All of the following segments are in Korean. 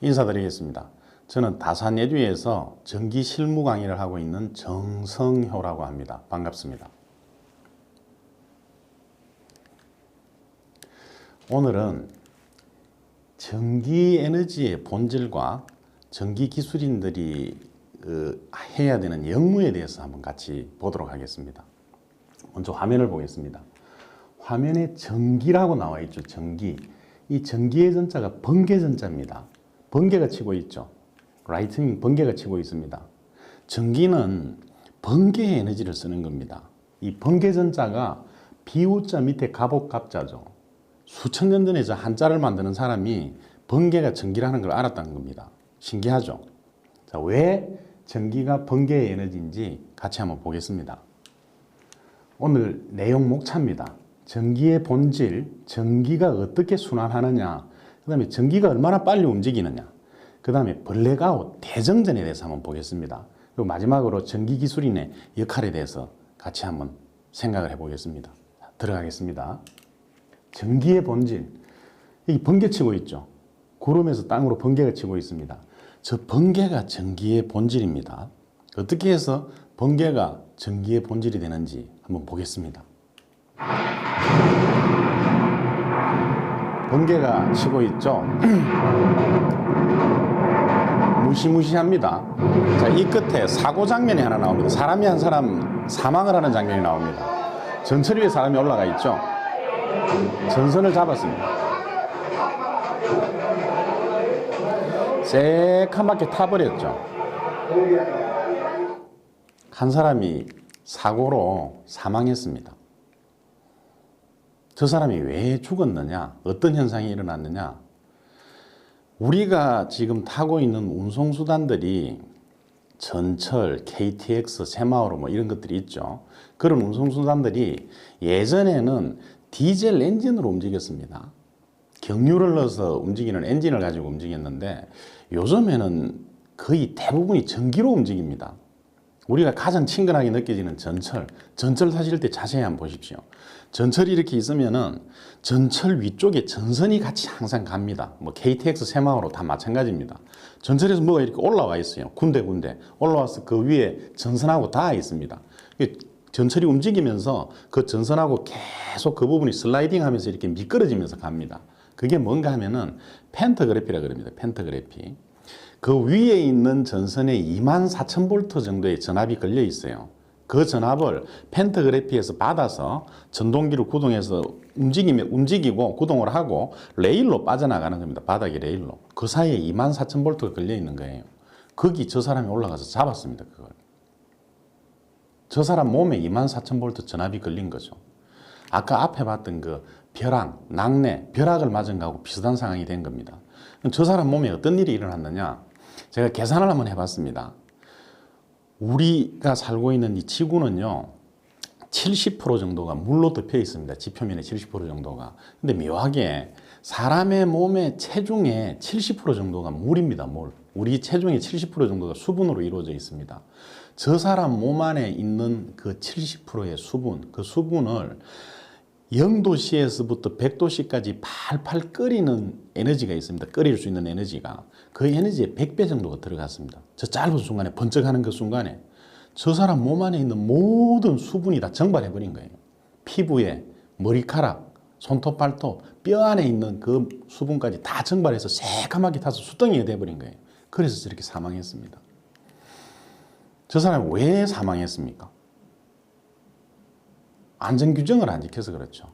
인사드리겠습니다. 저는 다산예듀에서 전기 실무 강의를 하고 있는 정성효라고 합니다. 반갑습니다. 오늘은 전기 에너지의 본질과 전기 기술인들이 해야 되는 역무에 대해서 한번 같이 보도록 하겠습니다. 먼저 화면을 보겠습니다. 화면에 전기라고 나와 있죠. 전기. 이 전기의 전자가 번개전자입니다. 번개가 치고 있죠. 라이트닝 번개가 치고 있습니다. 전기는 번개의 에너지를 쓰는 겁니다. 이 번개전자가 비우자 밑에 갑옥갑자죠. 수천 년 전에 저 한자를 만드는 사람이 번개가 전기라는 걸 알았다는 겁니다. 신기하죠? 자, 왜 전기가 번개의 에너지인지 같이 한번 보겠습니다. 오늘 내용 목차입니다. 전기의 본질, 전기가 어떻게 순환하느냐, 그 다음에 전기가 얼마나 빨리 움직이느냐, 그 다음에 블랙아웃, 대정전에 대해서 한번 보겠습니다. 그리고 마지막으로 전기기술인의 역할에 대해서 같이 한번 생각을 해보겠습니다. 들어가겠습니다. 전기의 본질, 이 번개 치고 있죠. 구름에서 땅으로 번개가 치고 있습니다. 저 번개가 전기의 본질입니다. 어떻게 해서 번개가 전기의 본질이 되는지 한번 보겠습니다. 번개가 치고 있죠. 무시무시합니다. 자, 이 끝에 사고 장면이 하나 나옵니다. 사람이 한 사람 사망을 하는 장면이 나옵니다. 전철 위에 사람이 올라가 있죠. 전선을 잡았습니다. 새카맣게 타버렸죠. 한 사람이 사고로 사망했습니다. 저 사람이 왜 죽었느냐? 어떤 현상이 일어났느냐? 우리가 지금 타고 있는 운송수단들이 전철, KTX, 새마을 뭐 이런 것들이 있죠. 그런 운송수단들이 예전에는 디젤 엔진으로 움직였습니다. 경유를 넣어서 움직이는 엔진을 가지고 움직였는데 요즘에는 거의 대부분이 전기로 움직입니다. 우리가 가장 친근하게 느껴지는 전철 타실 때 자세히 한번 보십시오. 전철이 이렇게 있으면은 전철 위쪽에 전선이 같이 항상 갑니다. 뭐 KTX, 새마을호 다 마찬가지입니다. 전철에서 뭐가 이렇게 올라와 있어요. 군데군데 올라와서 그 위에 전선하고 닿아 있습니다. 전철이 움직이면서 그 전선하고 계속 그 부분이 슬라이딩 하면서 이렇게 미끄러지면서 갑니다. 그게 뭔가 하면은 펜터그래피라 그럽니다. 펜터그래피. 그 위에 있는 전선에 24,000V 정도의 전압이 걸려 있어요. 그 전압을 펜터그래피에서 받아서 전동기를 구동해서 움직이고 구동을 하고 레일로 빠져나가는 겁니다. 바닥에 레일로. 그 사이에 24,000V가 걸려 있는 거예요. 거기 저 사람이 올라가서 잡았습니다. 그걸. 저 사람 몸에 24,000V 전압이 걸린 거죠. 아까 앞에 봤던 그 벼락, 낙뢰, 벼락을 맞은 거하고 비슷한 상황이 된 겁니다. 저 사람 몸에 어떤 일이 일어났느냐? 제가 계산을 한번 해봤습니다. 우리가 살고 있는 이 지구는요, 70% 정도가 물로 덮여 있습니다. 지표면의 70% 정도가. 근데 묘하게 사람의 몸의 체중의 70% 정도가 물입니다. 물. 우리 체중의 70% 정도가 수분으로 이루어져 있습니다. 저 사람 몸 안에 있는 그 70%의 수분, 그 수분을 0도씨에서부터 100도씨까지 팔팔 끓이는 에너지가 있습니다. 끓일 수 있는 에너지가. 그 에너지의 100배 정도가 들어갔습니다. 저 짧은 순간에 번쩍하는 그 순간에 저 사람 몸 안에 있는 모든 수분이 다 증발해버린 거예요. 피부에 머리카락, 손톱, 발톱, 뼈 안에 있는 그 수분까지 다 증발해서 새까맣게 타서 수덩이가 돼버린 거예요. 그래서 저렇게 사망했습니다. 저 사람이 왜 사망했습니까? 안전규정을 안 지켜서 그렇죠.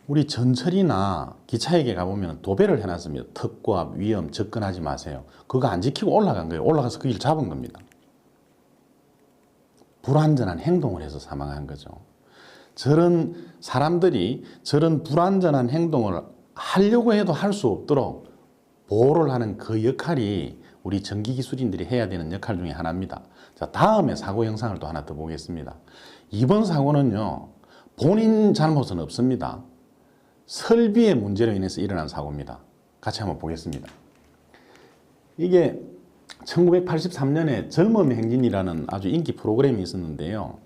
우리 전철이나 기차역에 가보면 도배를 해놨습니다. 특과 위험, 접근하지 마세요. 그거 안 지키고 올라간 거예요. 올라가서 그 길 잡은 겁니다. 불안전한 행동을 해서 사망한 거죠. 저런 사람들이 저런 불안전한 행동을 하려고 해도 할 수 없도록 보호를 하는 그 역할이 우리 전기기술인들이 해야 되는 역할 중에 하나입니다. 자, 다음에 사고 영상을 또 하나 더 보겠습니다. 이번 사고는요, 본인 잘못은 없습니다. 설비의 문제로 인해서 일어난 사고입니다. 같이 한번 보겠습니다. 이게 1983년에 젊음의 행진이라는 아주 인기 프로그램이 있었는데요.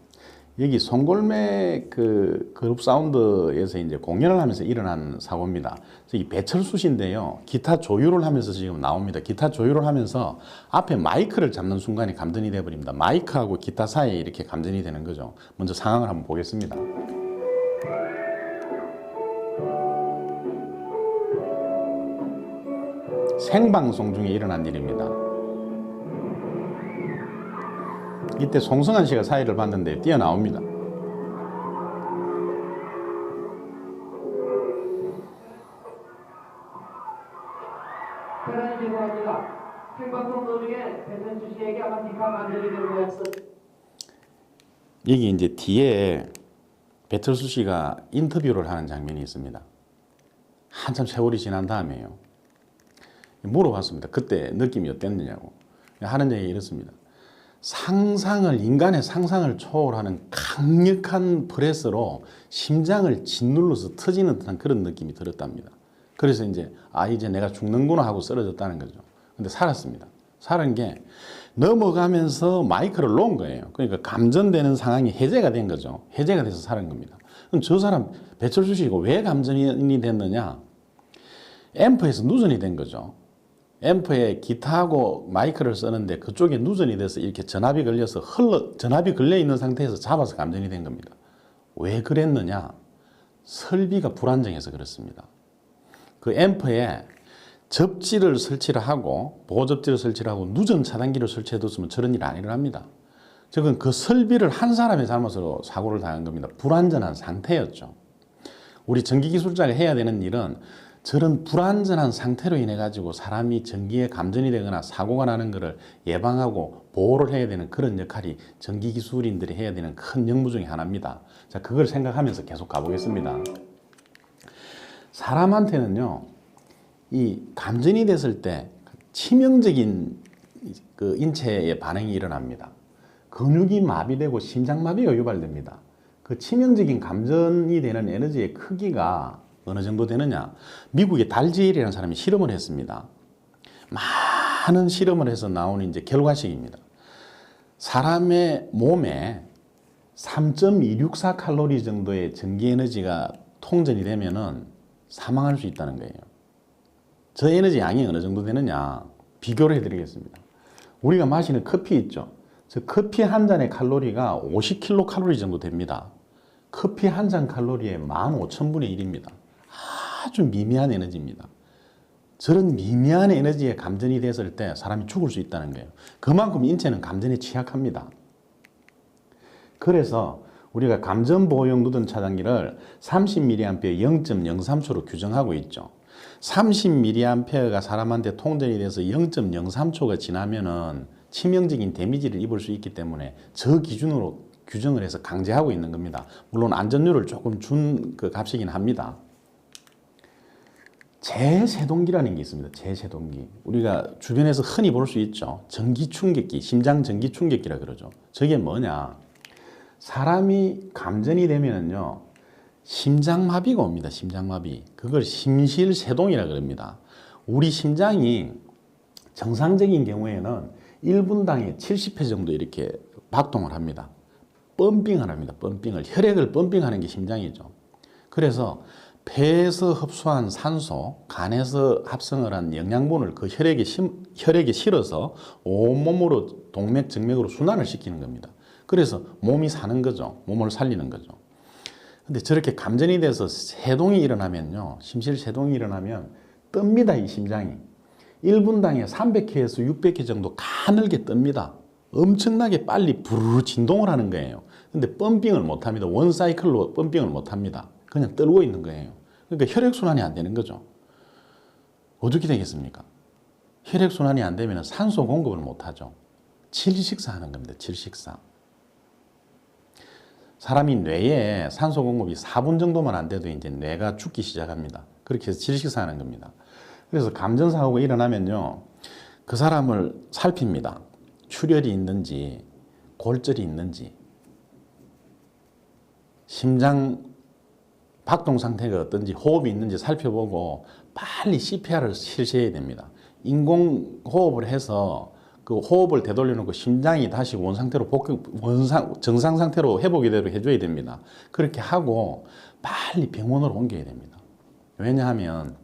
여기 송골매 그 그룹 사운드에서 이제 공연을 하면서 일어난 사고입니다. 이 배철수 씨인데요. 기타 조율을 하면서 지금 나옵니다. 기타 조율을 하면서 앞에 마이크를 잡는 순간에 감전이 되어버립니다. 마이크하고 기타 사이에 이렇게 감전이 되는 거죠. 먼저 상황을 한번 보겠습니다. 생방송 중에 일어난 일입니다. 이때 송승환 씨가 사회를 봤는데 뛰어나옵니다. 대단히 죄송합니다. 생방송 도중에 배천수 씨에게 아마 기타 만들이 된 거였어. 여기 이제 뒤에 배철수 씨가 인터뷰를 하는 장면이 있습니다. 한참 세월이 지난 다음에요. 물어봤습니다. 그때 느낌이 어땠느냐고. 하는 얘기 이렇습니다. 인간의 상상을 초월하는 강력한 프레스로 심장을 짓눌러서 터지는 듯한 그런 느낌이 들었답니다. 그래서 이제 이제 내가 죽는구나 하고 쓰러졌다는 거죠. 근데 살았습니다. 살은 게 넘어가면서 마이크를 놓은 거예요. 그러니까 감전되는 상황이 해제가 된 거죠. 해제가 돼서 살은 겁니다. 그럼 저 사람 배철수 씨가 왜 감전이 됐느냐? 앰프에서 누전이 된 거죠. 앰프에 기타하고 마이크를 쓰는데 그쪽에 누전이 돼서 이렇게 전압이 걸려서 전압이 걸려 있는 상태에서 잡아서 감전이 된 겁니다. 왜 그랬느냐? 설비가 불안정해서 그렇습니다. 그 앰프에 접지를 설치를 하고 보호 접지를 설치를 하고 누전 차단기를 설치해뒀으면 저런 일 안 일어납니다. 즉은 그 설비를 한 사람의 잘못으로 사고를 당한 겁니다. 불안전한 상태였죠. 우리 전기기술자가 해야 되는 일은 저런 불안전한 상태로 인해 가지고 사람이 전기에 감전이 되거나 사고가 나는 것을 예방하고 보호를 해야 되는 그런 역할이 전기기술인들이 해야 되는 큰任務 중에 하나입니다. 자, 그걸 생각하면서 계속 가보겠습니다. 사람한테는요, 이 감전이 됐을 때 치명적인 그 인체의 반응이 일어납니다. 근육이 마비되고 심장마비가 유발됩니다. 그 치명적인 감전이 되는 에너지의 크기가 어느 정도 되느냐? 미국의 달지엘이라는 사람이 실험을 했습니다. 많은 실험을 해서 나오는 이제 결과식입니다. 사람의 몸에 3.264 칼로리 정도의 전기 에너지가 통전이 되면은 사망할 수 있다는 거예요. 저 에너지 양이 어느 정도 되느냐? 비교를 해드리겠습니다. 우리가 마시는 커피 있죠? 저 커피 한 잔의 칼로리가 50kcal 정도 됩니다. 커피 한 잔 칼로리의 15,000분의 1입니다. 아주 미미한 에너지입니다. 저런 미미한 에너지에 감전이 됐을 때 사람이 죽을 수 있다는 거예요. 그만큼 인체는 감전에 취약합니다. 그래서 우리가 감전보호용 누전 차단기를 30mA 0.03초로 규정하고 있죠. 30mA가 사람한테 통전이 돼서 0.03초가 지나면은 치명적인 데미지를 입을 수 있기 때문에 저 기준으로 규정을 해서 강제하고 있는 겁니다. 물론 안전율을 조금 준 그 값이긴 합니다. 제세동기라는 게 있습니다. 제세동기. 우리가 주변에서 흔히 볼 수 있죠. 전기충격기, 심장 전기충격기라 그러죠. 저게 뭐냐? 사람이 감전이 되면은요, 심장마비가 옵니다. 심장마비. 그걸 심실세동이라 그럽니다. 우리 심장이 정상적인 경우에는 1분당에 70회 정도 이렇게 박동을 합니다. 펌핑을 합니다. 펌핑을. 혈액을 펌핑하는 게 심장이죠. 그래서 폐에서 흡수한 산소, 간에서 합성을 한 영양분을 그 혈액에 실어서 온몸으로 동맥, 정맥으로 순환을 시키는 겁니다. 그래서 몸이 사는 거죠. 몸을 살리는 거죠. 근데 저렇게 감전이 돼서 세동이 일어나면요, 심실세동이 일어나면 뜹니다, 이 심장이. 1분당에 300회에서 600회 정도 가늘게 뜹니다. 엄청나게 빨리 부르르 진동을 하는 거예요. 근데 펌핑을 못 합니다. 원사이클로 펌핑을 못 합니다. 그냥 떨고 있는 거예요. 그러니까 혈액순환이 안 되는 거죠. 어떻게 되겠습니까? 혈액순환이 안 되면 산소 공급을 못 하죠. 질식사 하는 겁니다. 질식사. 사람이 뇌에 산소 공급이 4분 정도만 안 돼도 이제 뇌가 죽기 시작합니다. 그렇게 해서 질식사 하는 겁니다. 그래서 감전사고가 일어나면요, 그 사람을 살핍니다. 출혈이 있는지, 골절이 있는지, 심장 박동 상태가 어떤지, 호흡이 있는지 살펴보고 빨리 CPR을 실시해야 됩니다. 인공호흡을 해서 그 호흡을 되돌려 놓고 심장이 다시 정상 상태로 회복이 되도록 해줘야 됩니다. 그렇게 하고 빨리 병원으로 옮겨야 됩니다. 왜냐하면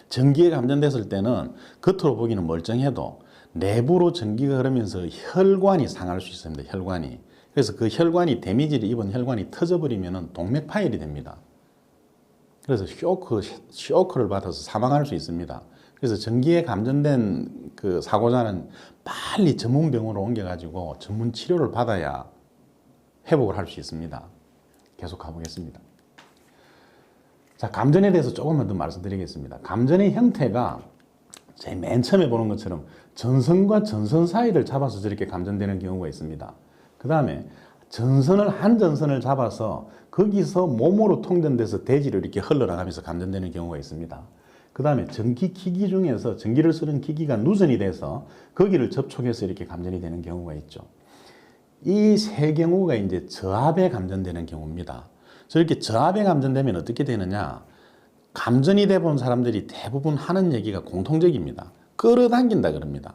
전기에 감전됐을 때는 겉으로 보기는 멀쩡해도 내부로 전기가 흐르면서 혈관이 상할 수 있습니다. 혈관이. 그래서 그 혈관이 데미지를 입은 혈관이 터져버리면 동맥 파열이 됩니다. 그래서 쇼크를 받아서 사망할 수 있습니다. 그래서 전기에 감전된 그 사고자는 빨리 전문 병원으로 옮겨가지고 전문 치료를 받아야 회복을 할 수 있습니다. 계속 가보겠습니다. 자, 감전에 대해서 조금만 더 말씀드리겠습니다. 감전의 형태가 제일 맨 처음에 보는 것처럼 전선과 전선 사이를 잡아서 저렇게 감전되는 경우가 있습니다. 그 다음에 한 전선을 잡아서 거기서 몸으로 통전돼서 대지로 이렇게 흘러나가면서 감전되는 경우가 있습니다. 그 다음에 전기기기 중에서 전기를 쓰는 기기가 누전이 돼서 거기를 접촉해서 이렇게 감전이 되는 경우가 있죠. 이 세 경우가 이제 저압에 감전되는 경우입니다. 저렇게 저압에 감전되면 어떻게 되느냐? 감전이 돼 본 사람들이 대부분 하는 얘기가 공통적입니다. 끌어당긴다 그럽니다.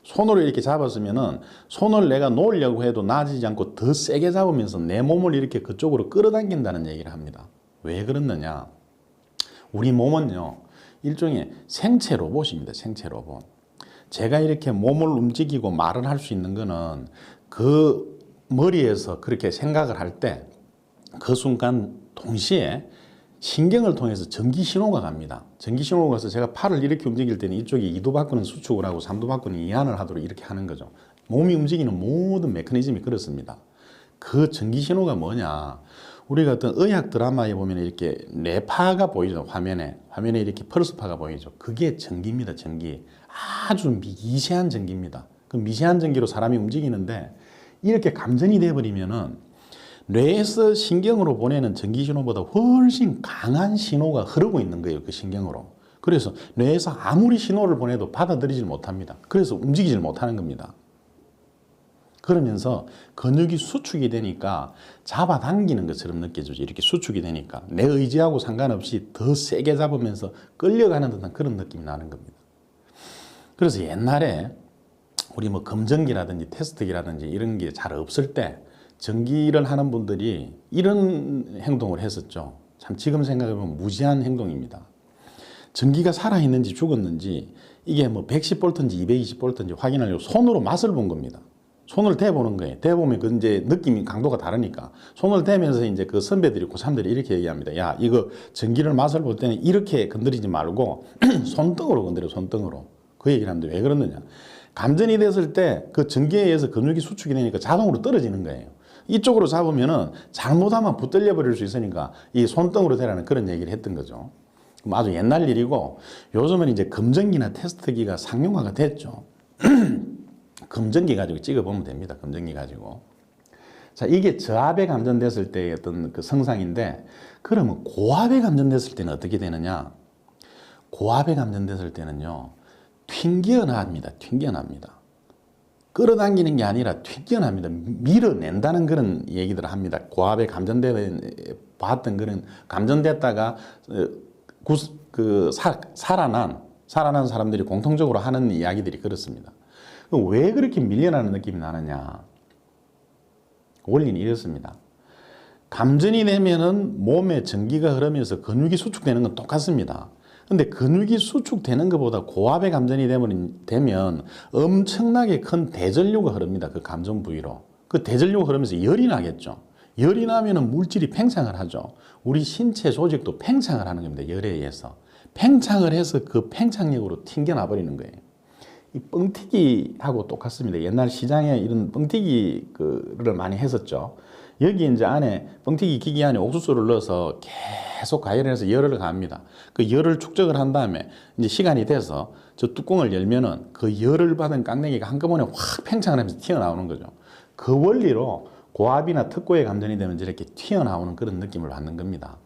손으로 이렇게 잡았으면은 손을 내가 놓으려고 해도 나아지지 않고 더 세게 잡으면서 내 몸을 이렇게 그쪽으로 끌어당긴다는 얘기를 합니다. 왜 그렇느냐? 우리 몸은요, 일종의 생체 로봇입니다. 생체 로봇. 제가 이렇게 몸을 움직이고 말을 할 수 있는 거는 그 머리에서 그렇게 생각을 할 때 그 순간 동시에 신경을 통해서 전기 신호가 갑니다. 전기 신호가 가서 제가 팔을 이렇게 움직일 때는 이쪽이 2도 바꾸는 수축을 하고 3도 바꾸는 이완을 하도록 이렇게 하는 거죠. 몸이 움직이는 모든 메커니즘이 그렇습니다. 그 전기 신호가 뭐냐? 우리가 어떤 의학 드라마에 보면 이렇게 뇌파가 보이죠. 화면에 이렇게 펄스파가 보이죠. 그게 전기입니다. 전기. 아주 미세한 전기입니다. 그 미세한 전기로 사람이 움직이는데 이렇게 감전이 돼버리면은 뇌에서 신경으로 보내는 전기 신호보다 훨씬 강한 신호가 흐르고 있는 거예요. 그 신경으로. 그래서 뇌에서 아무리 신호를 보내도 받아들이질 못합니다. 그래서 움직이질 못하는 겁니다. 그러면서 근육이 수축이 되니까 잡아당기는 것처럼 느껴지죠. 이렇게 수축이 되니까 내 의지하고 상관없이 더 세게 잡으면서 끌려가는 듯한 그런 느낌이 나는 겁니다. 그래서 옛날에 우리 뭐 검전기라든지 테스트기라든지 이런 게 잘 없을 때 전기를 하는 분들이 이런 행동을 했었죠. 참 지금 생각해보면 무지한 행동입니다. 전기가 살아있는지 죽었는지 이게 뭐 110V인지 220V인지 확인하려고 손으로 맛을 본 겁니다. 손을 대보는 거예요. 대보면 그 이제 느낌이 강도가 다르니까 손을 대면서 이제 그 선배들이 고3들이 이렇게 얘기합니다. 야, 이거 전기를 맛을 볼 때는 이렇게 건드리지 말고 손등으로 건드려, 손등으로. 그 얘기를 하는데 왜 그러느냐? 감전이 됐을 때 그 전기에 의해서 근육이 수축이 되니까 자동으로 떨어지는 거예요. 이쪽으로 잡으면은 잘못하면 붙들려 버릴 수 있으니까 이 손등으로 대라는 그런 얘기를 했던 거죠. 아주 옛날 일이고 요즘은 이제 검전기나 테스트기가 상용화가 됐죠. 검전기 가지고 찍어보면 됩니다. 검전기 가지고. 자, 이게 저압에 감전됐을 때의 어떤 그 성상인데 그러면 고압에 감전됐을 때는 어떻게 되느냐? 고압에 감전됐을 때는요, 튕겨납니다. 튕겨납니다. 끌어당기는 게 아니라 튕겨납니다. 밀어낸다는 그런 얘기들을 합니다. 고압에 봤던 그런 감전됐다가 살아난 사람들이 공통적으로 하는 이야기들이 그렇습니다. 왜 그렇게 밀려나는 느낌이 나느냐? 원리는 이렇습니다. 감전이 되면은 몸에 전기가 흐르면서 근육이 수축되는 건 똑같습니다. 근데 근육이 수축되는 것보다 고압의 감전이 되면 엄청나게 큰 대전류가 흐릅니다. 그 감전 부위로. 그 대전류가 흐르면서 열이 나겠죠. 열이 나면은 물질이 팽창을 하죠. 우리 신체 조직도 팽창을 하는 겁니다. 열에 의해서. 팽창을 해서 그 팽창력으로 튕겨나 버리는 거예요. 이 뻥튀기하고 똑같습니다. 옛날 시장에 이런 뻥튀기를 많이 했었죠. 여기 이제 안에 뻥튀기 기기 안에 옥수수를 넣어서 계속 가열해서 열을 가합니다. 그 열을 축적을 한 다음에 이제 시간이 돼서 저 뚜껑을 열면은 그 열을 받은 깡냉이가 한꺼번에 확 팽창을 하면서 튀어나오는 거죠. 그 원리로 고압이나 특고에 감전이 되면 이렇게 튀어나오는 그런 느낌을 받는 겁니다.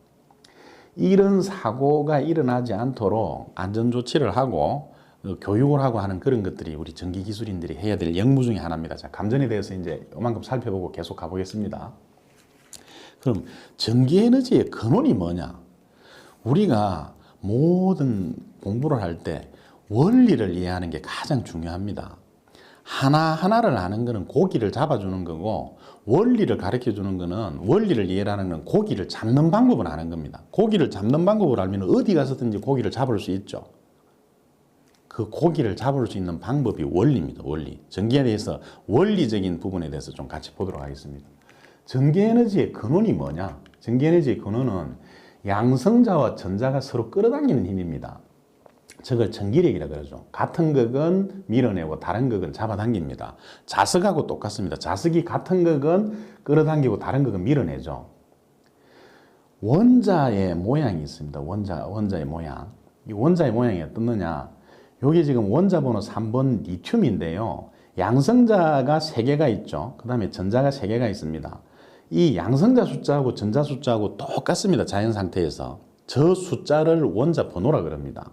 이런 사고가 일어나지 않도록 안전조치를 하고 교육을 하고 하는 그런 것들이 우리 전기기술인들이 해야 될 역무 중에 하나입니다. 자, 감전에 대해서 이제 요만큼 살펴보고 계속 가보겠습니다. 그럼 전기에너지의 근원이 뭐냐? 우리가 모든 공부를 할 때 원리를 이해하는 게 가장 중요합니다. 하나하나를 아는 거는 고기를 잡아주는 거고, 원리를 가르쳐 주는 거는, 원리를 이해하는 건 고기를 잡는 방법을 아는 겁니다. 고기를 잡는 방법을 알면 어디 가서든지 고기를 잡을 수 있죠. 그 고기를 잡을 수 있는 방법이 원리입니다. 원리. 전기에 대해서 원리적인 부분에 대해서 좀 같이 보도록 하겠습니다. 전기에너지의 근원이 뭐냐? 전기에너지의 근원은 양성자와 전자가 서로 끌어당기는 힘입니다. 저걸 전기력이라 그러죠. 같은 극은 밀어내고 다른 극은 잡아당깁니다. 자석하고 똑같습니다. 자석이 같은 극은 끌어당기고 다른 극은 밀어내죠. 원자의 모양이 있습니다. 원자의 모양. 이 원자의 모양이 어떻느냐? 여기 지금 원자 번호 3번 리튬인데요. 양성자가 3개가 있죠. 그 다음에 전자가 3개가 있습니다. 이 양성자 숫자하고 전자 숫자하고 똑같습니다. 자연 상태에서. 저 숫자를 원자 번호라 그럽니다.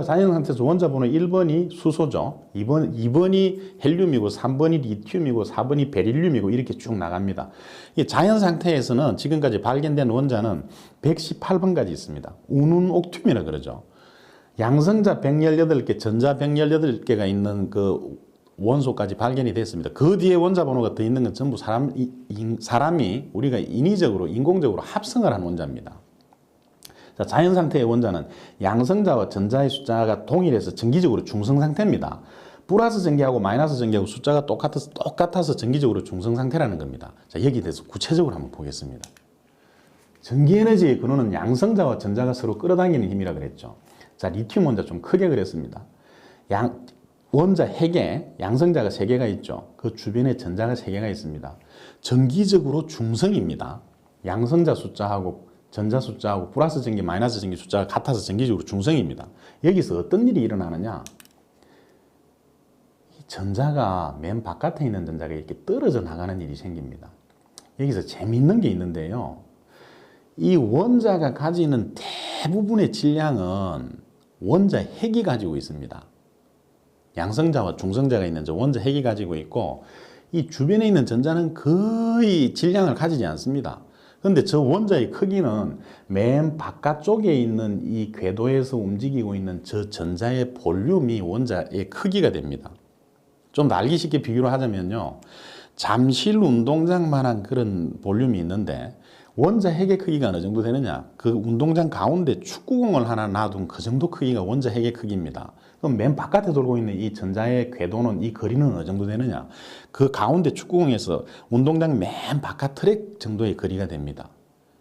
자연 상태에서 원자 번호 1번이 수소죠. 2번이 헬륨이고 3번이 리튬이고 4번이 베릴륨이고 이렇게 쭉 나갑니다. 이 자연 상태에서는 지금까지 발견된 원자는 118번까지 있습니다. 운운옥퓐이라 그러죠. 양성자 118개, 전자 118개가 있는 그 원소까지 발견이 됐습니다. 그 뒤에 원자 번호가 더 있는 건 전부 사람이 우리가 인공적으로 합성을 한 원자입니다. 자, 자연 상태의 원자는 양성자와 전자의 숫자가 동일해서 정기적으로 중성 상태입니다. 플러스 전기하고 마이너스 전기하고 숫자가 똑같아서 정기적으로 중성 상태라는 겁니다. 자, 여기에 대해서 구체적으로 한번 보겠습니다. 전기에너지의 근원은 양성자와 전자가 서로 끌어당기는 힘이라 그랬죠. 자, 리튬 원자 좀 크게 그랬습니다. 원자 핵에 양성자가 3개가 있죠. 그 주변에 전자가 3개가 있습니다. 정기적으로 중성입니다. 양성자 숫자하고 전자 숫자하고 플러스 전기, 마이너스 전기 숫자가 같아서 정기적으로 중성입니다. 여기서 어떤 일이 일어나느냐? 이 전자가 맨 바깥에 있는 전자가 이렇게 떨어져 나가는 일이 생깁니다. 여기서 재미있는 게 있는데요. 이 원자가 가지는 대부분의 질량은 원자 핵이 가지고 있습니다. 양성자와 중성자가 있는 저 원자 핵이 가지고 있고, 이 주변에 있는 전자는 거의 질량을 가지지 않습니다. 그런데 저 원자의 크기는 맨 바깥쪽에 있는 이 궤도에서 움직이고 있는 저 전자의 볼륨이 원자의 크기가 됩니다. 좀 더 알기 쉽게 비교를 하자면요. 잠실 운동장만한 그런 볼륨이 있는데 원자 핵의 크기가 어느 정도 되느냐? 그 운동장 가운데 축구공을 하나 놔둔 그 정도 크기가 원자 핵의 크기입니다. 그럼 맨 바깥에 돌고 있는 이 전자의 궤도는, 이 거리는 어느 정도 되느냐? 그 가운데 축구공에서 운동장 맨 바깥 트랙 정도의 거리가 됩니다.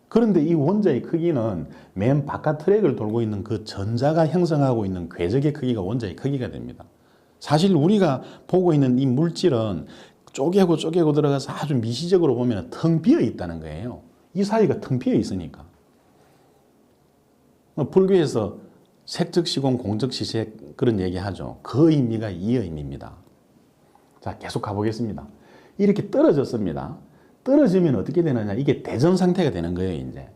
그런데 이 원자의 크기는 맨 바깥 트랙을 돌고 있는 그 전자가 형성하고 있는 궤적의 크기가 원자의 크기가 됩니다. 사실 우리가 보고 있는 이 물질은 쪼개고 들어가서 아주 미시적으로 보면 텅 비어 있다는 거예요. 이 사이가 텅 비어 있으니까. 불교에서 색즉시공, 공즉시색 그런 얘기하죠. 그 의미가 이 의미입니다. 자, 계속 가보겠습니다. 이렇게 떨어졌습니다. 떨어지면 어떻게 되느냐? 이게 대전 상태가 되는 거예요, 이제.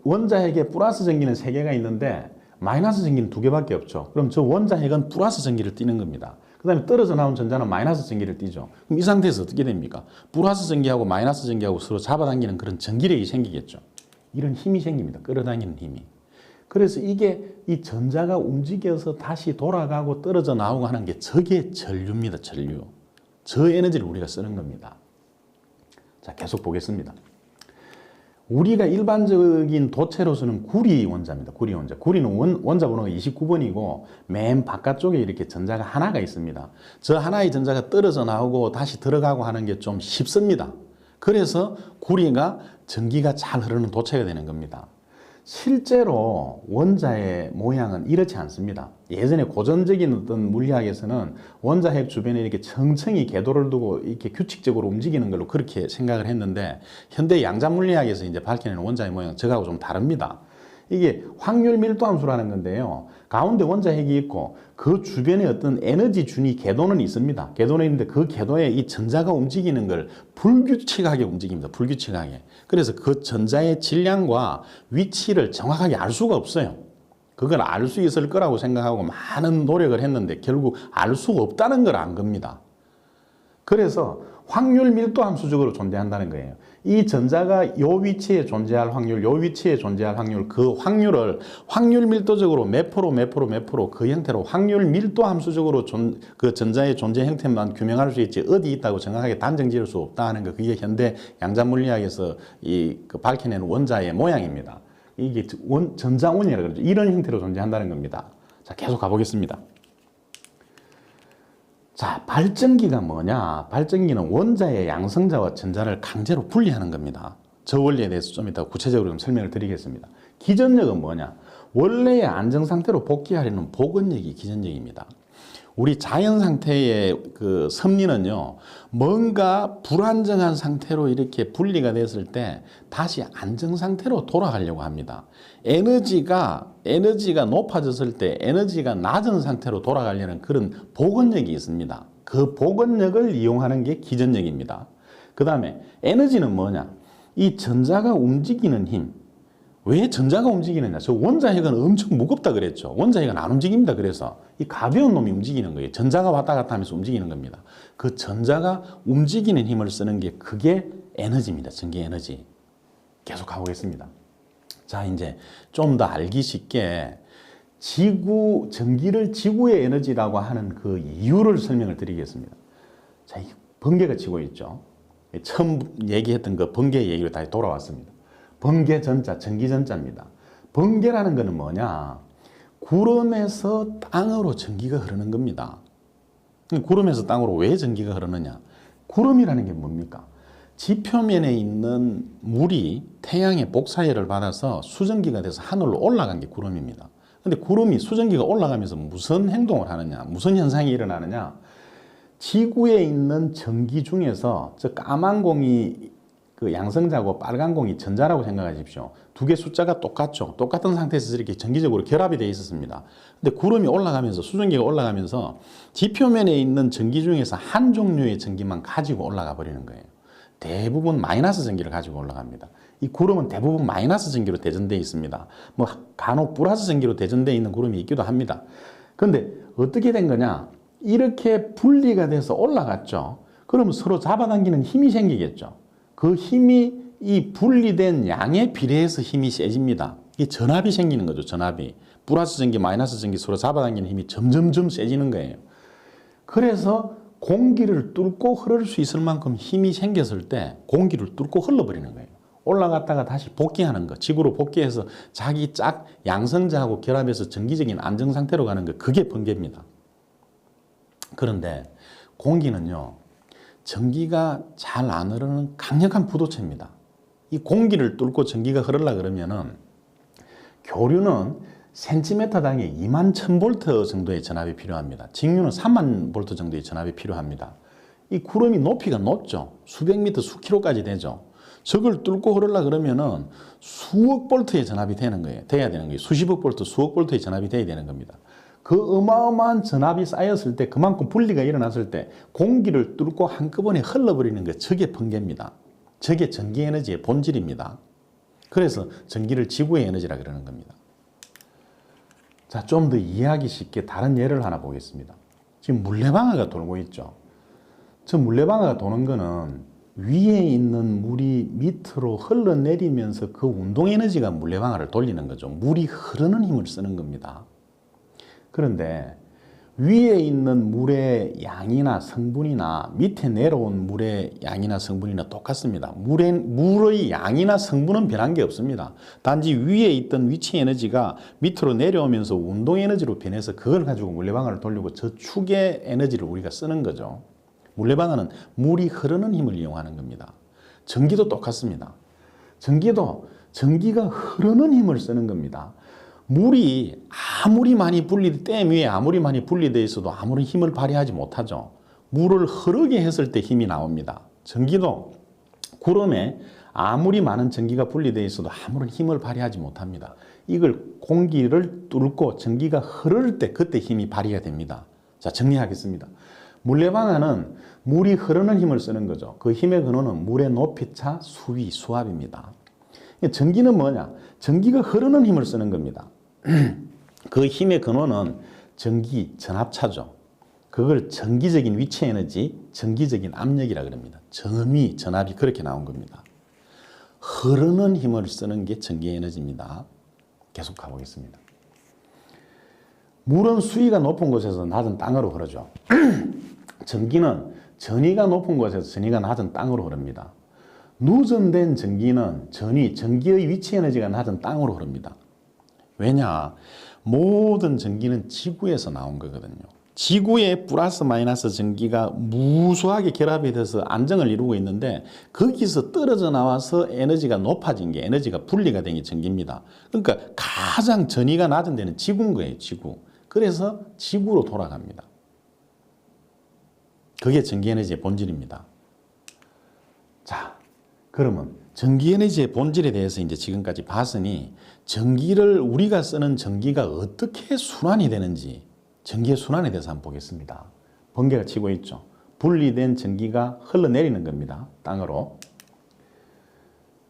원자핵에 플러스 전기는 3개가 있는데 마이너스 전기는 2개밖에 없죠. 그럼 저 원자핵은 플러스 전기를 띠는 겁니다. 그 다음에 떨어져 나온 전자는 마이너스 전기를 띠죠. 그럼 이 상태에서 어떻게 됩니까? 플러스 전기하고 마이너스 전기하고 서로 잡아당기는 그런 전기력이 생기겠죠. 이런 힘이 생깁니다. 끌어당기는 힘이. 그래서 이게 이 전자가 움직여서 다시 돌아가고 떨어져 나오고 하는 게 저게 전류입니다. 전류. 저 에너지를 우리가 쓰는 겁니다. 자, 계속 보겠습니다. 우리가 일반적인 도체로서는 구리 원자입니다. 구리 원자. 구리는 원자 번호가 29번이고 맨 바깥쪽에 이렇게 전자가 하나가 있습니다. 저 하나의 전자가 떨어져 나오고 다시 들어가고 하는 게 좀 쉽습니다. 그래서 구리가 전기가 잘 흐르는 도체가 되는 겁니다. 실제로 원자의 모양은 이렇지 않습니다. 예전에 고전적인 어떤 물리학에서는 원자핵 주변에 이렇게 층층이 궤도를 두고 이렇게 규칙적으로 움직이는 걸로 그렇게 생각을 했는데, 현대 양자 물리학에서 이제 밝혀내는 원자의 모양은 저하고 좀 다릅니다. 이게 확률 밀도함수라는 건데요. 가운데 원자핵이 있고 그 주변에 어떤 에너지 준위 궤도는 있습니다. 궤도는 있는데 그 궤도에 이 전자가 움직이는 걸 불규칙하게 움직입니다. 불규칙하게. 그래서 그 전자의 질량과 위치를 정확하게 알 수가 없어요. 그걸 알 수 있을 거라고 생각하고 많은 노력을 했는데 결국 알 수가 없다는 걸 안 겁니다. 그래서 확률 밀도 함수적으로 존재한다는 거예요. 이 전자가 요 위치에 존재할 확률, 요 위치에 존재할 확률, 그 확률을 확률 밀도적으로 몇 프로, 몇 프로, 몇 프로 그 형태로 확률 밀도 함수적으로 그 전자의 존재 형태만 규명할 수 있지 어디 있다고 정확하게 단정 지을 수 없다 하는 거, 그게 현대 양자물리학에서 그 밝혀낸 원자의 모양입니다. 이게 전자원이라고 그러죠. 이런 형태로 존재한다는 겁니다. 자, 계속 가보겠습니다. 자, 발전기가 뭐냐? 발전기는 원자의 양성자와 전자를 강제로 분리하는 겁니다. 저 원리에 대해서 좀 이따 구체적으로 좀 설명을 드리겠습니다. 기전력은 뭐냐? 원래의 안정 상태로 복귀하려는 복원력이 기전력입니다. 우리 자연 상태의 그 섭리는요, 뭔가 불안정한 상태로 이렇게 분리가 됐을 때 다시 안정 상태로 돌아가려고 합니다. 에너지가 높아졌을 때 에너지가 낮은 상태로 돌아가려는 그런 복원력이 있습니다. 그 복원력을 이용하는 게 기전력입니다. 그 다음에 에너지는 뭐냐? 이 전자가 움직이는 힘. 왜 전자가 움직이느냐? 저 원자핵은 엄청 무겁다 그랬죠. 원자핵은 안 움직입니다. 그래서 이 가벼운 놈이 움직이는 거예요. 전자가 왔다 갔다 하면서 움직이는 겁니다. 그 전자가 움직이는 힘을 쓰는 게 그게 에너지입니다. 전기 에너지. 계속 가보겠습니다. 자, 이제 좀 더 알기 쉽게 전기를 지구의 에너지라고 하는 그 이유를 설명을 드리겠습니다. 자, 이 번개가 치고 있죠. 처음 얘기했던 그 번개 얘기로 다시 돌아왔습니다. 번개 전자, 전기 전자입니다. 번개라는 것은 뭐냐? 구름에서 땅으로 전기가 흐르는 겁니다. 구름에서 땅으로 왜 전기가 흐르느냐? 구름이라는 게 뭡니까? 지표면에 있는 물이 태양의 복사열을 받아서 수증기가 돼서 하늘로 올라간 게 구름입니다. 근데 구름이 수증기가 올라가면서 무슨 행동을 하느냐? 무슨 현상이 일어나느냐? 지구에 있는 전기 중에서 저 까만 공이 그 양성자고 빨간 공이 전자라고 생각하십시오. 두 개 숫자가 똑같죠. 똑같은 상태에서 이렇게 전기적으로 결합이 되어 있었습니다. 근데 구름이 올라가면서 수증기가 올라가면서 지표면에 있는 전기 중에서 한 종류의 전기만 가지고 올라가 버리는 거예요. 대부분 마이너스 전기를 가지고 올라갑니다. 이 구름은 대부분 마이너스 전기로 대전되어 있습니다. 뭐 간혹 플러스 전기로 대전되어 있는 구름이 있기도 합니다. 그런데 어떻게 된 거냐? 이렇게 분리가 돼서 올라갔죠. 그러면 서로 잡아당기는 힘이 생기겠죠. 그 힘이 이 분리된 양에 비례해서 힘이 세집니다. 이게 전압이 생기는 거죠. 전압이. 플러스 전기, 마이너스 전기 서로 잡아당기는 힘이 점점점 세지는 거예요. 그래서 공기를 뚫고 흐를 수 있을 만큼 힘이 생겼을 때 공기를 뚫고 흘러버리는 거예요. 올라갔다가 다시 복귀하는 거. 지구로 복귀해서 자기 짝 양성자하고 결합해서 전기적인 안정 상태로 가는 거. 그게 번개입니다. 그런데 공기는요, 전기가 잘 안 흐르는 강력한 부도체입니다. 이 공기를 뚫고 전기가 흐르려 그러면은 교류는 센티미터당에 21,000V 정도의 전압이 필요합니다. 직류는 30,000V 정도의 전압이 필요합니다. 이 구름이 높이가 높죠. 수백 미터, 수킬로까지 되죠. 저걸 뚫고 흐르려 그러면은 수억 볼트의 전압이 되는 거예요. 돼야 되는 거예요. 수십억 볼트, 수억 볼트의 전압이 돼야 되는 겁니다. 그 어마어마한 전압이 쌓였을 때, 그만큼 분리가 일어났을 때 공기를 뚫고 한꺼번에 흘러버리는 것, 저게 번개입니다. 저게 전기 에너지의 본질입니다. 그래서 전기를 지구의 에너지라 그러는 겁니다. 자, 좀 더 이해하기 쉽게 다른 예를 하나 보겠습니다. 지금 물레방아가 돌고 있죠. 저 물레방아가 도는 거는 위에 있는 물이 밑으로 흘러내리면서 그 운동 에너지가 물레방아를 돌리는 거죠. 물이 흐르는 힘을 쓰는 겁니다. 그런데 위에 있는 물의 양이나 성분이나 밑에 내려온 물의 양이나 성분이나 똑같습니다. 물의 양이나 성분은 변한 게 없습니다. 단지 위에 있던 위치 에너지가 밑으로 내려오면서 운동 에너지로 변해서 그걸 가지고 물레방아를 돌리고 저 축의 에너지를 우리가 쓰는 거죠. 물레방아는 물이 흐르는 힘을 이용하는 겁니다. 전기도 똑같습니다. 전기도 전기가 흐르는 힘을 쓰는 겁니다. 물이 아무리 많이 댐 위에 아무리 많이 분리되어 있어도 아무런 힘을 발휘하지 못하죠. 물을 흐르게 했을 때 힘이 나옵니다. 전기도 구름에 아무리 많은 전기가 분리되어 있어도 아무런 힘을 발휘하지 못합니다. 이걸 공기를 뚫고 전기가 흐를 때 그때 힘이 발휘가 됩니다. 자, 정리하겠습니다. 물레방아는 물이 흐르는 힘을 쓰는 거죠. 그 힘의 근원은 물의 높이차, 수위, 수압입니다. 전기는 뭐냐? 전기가 흐르는 힘을 쓰는 겁니다. 그 힘의 근원은 전기 전압차죠. 그걸 전기적인 위치 에너지, 전기적인 압력이라 그럽니다. 전압이 그렇게 나온 겁니다. 흐르는 힘을 쓰는 게 전기 에너지입니다. 계속 가보겠습니다. 물은 수위가 높은 곳에서 낮은 땅으로 흐르죠. 전기는 전위가 높은 곳에서 전위가 낮은 땅으로 흐릅니다. 누전된 전기는 전기의 위치 에너지가 낮은 땅으로 흐릅니다. 왜냐? 모든 전기는 지구에서 나온 거거든요. 지구에 플러스 마이너스 전기가 무수하게 결합이 돼서 안정을 이루고 있는데 거기서 떨어져 나와서 에너지가 높아진 게 에너지가 분리가 된 게 전기입니다. 그러니까 가장 전위가 낮은 데는 지구인 거예요. 지구. 그래서 지구로 돌아갑니다. 그게 전기 에너지의 본질입니다. 자, 그러면 전기 에너지의 본질에 대해서 이제 지금까지 봤으니 우리가 쓰는 전기가 어떻게 순환이 되는지 전기의 순환에 대해서 한번 보겠습니다. 번개가 치고 있죠. 분리된 전기가 흘러내리는 겁니다. 땅으로.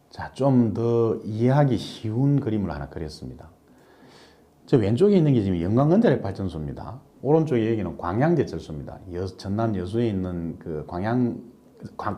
자, 좀 더 이해하기 쉬운 그림을 하나 그렸습니다. 저 왼쪽에 있는 게 지금 영광원자력 발전소입니다. 오른쪽에 여기는 광양제철소입니다. 전남 여수에 있는 그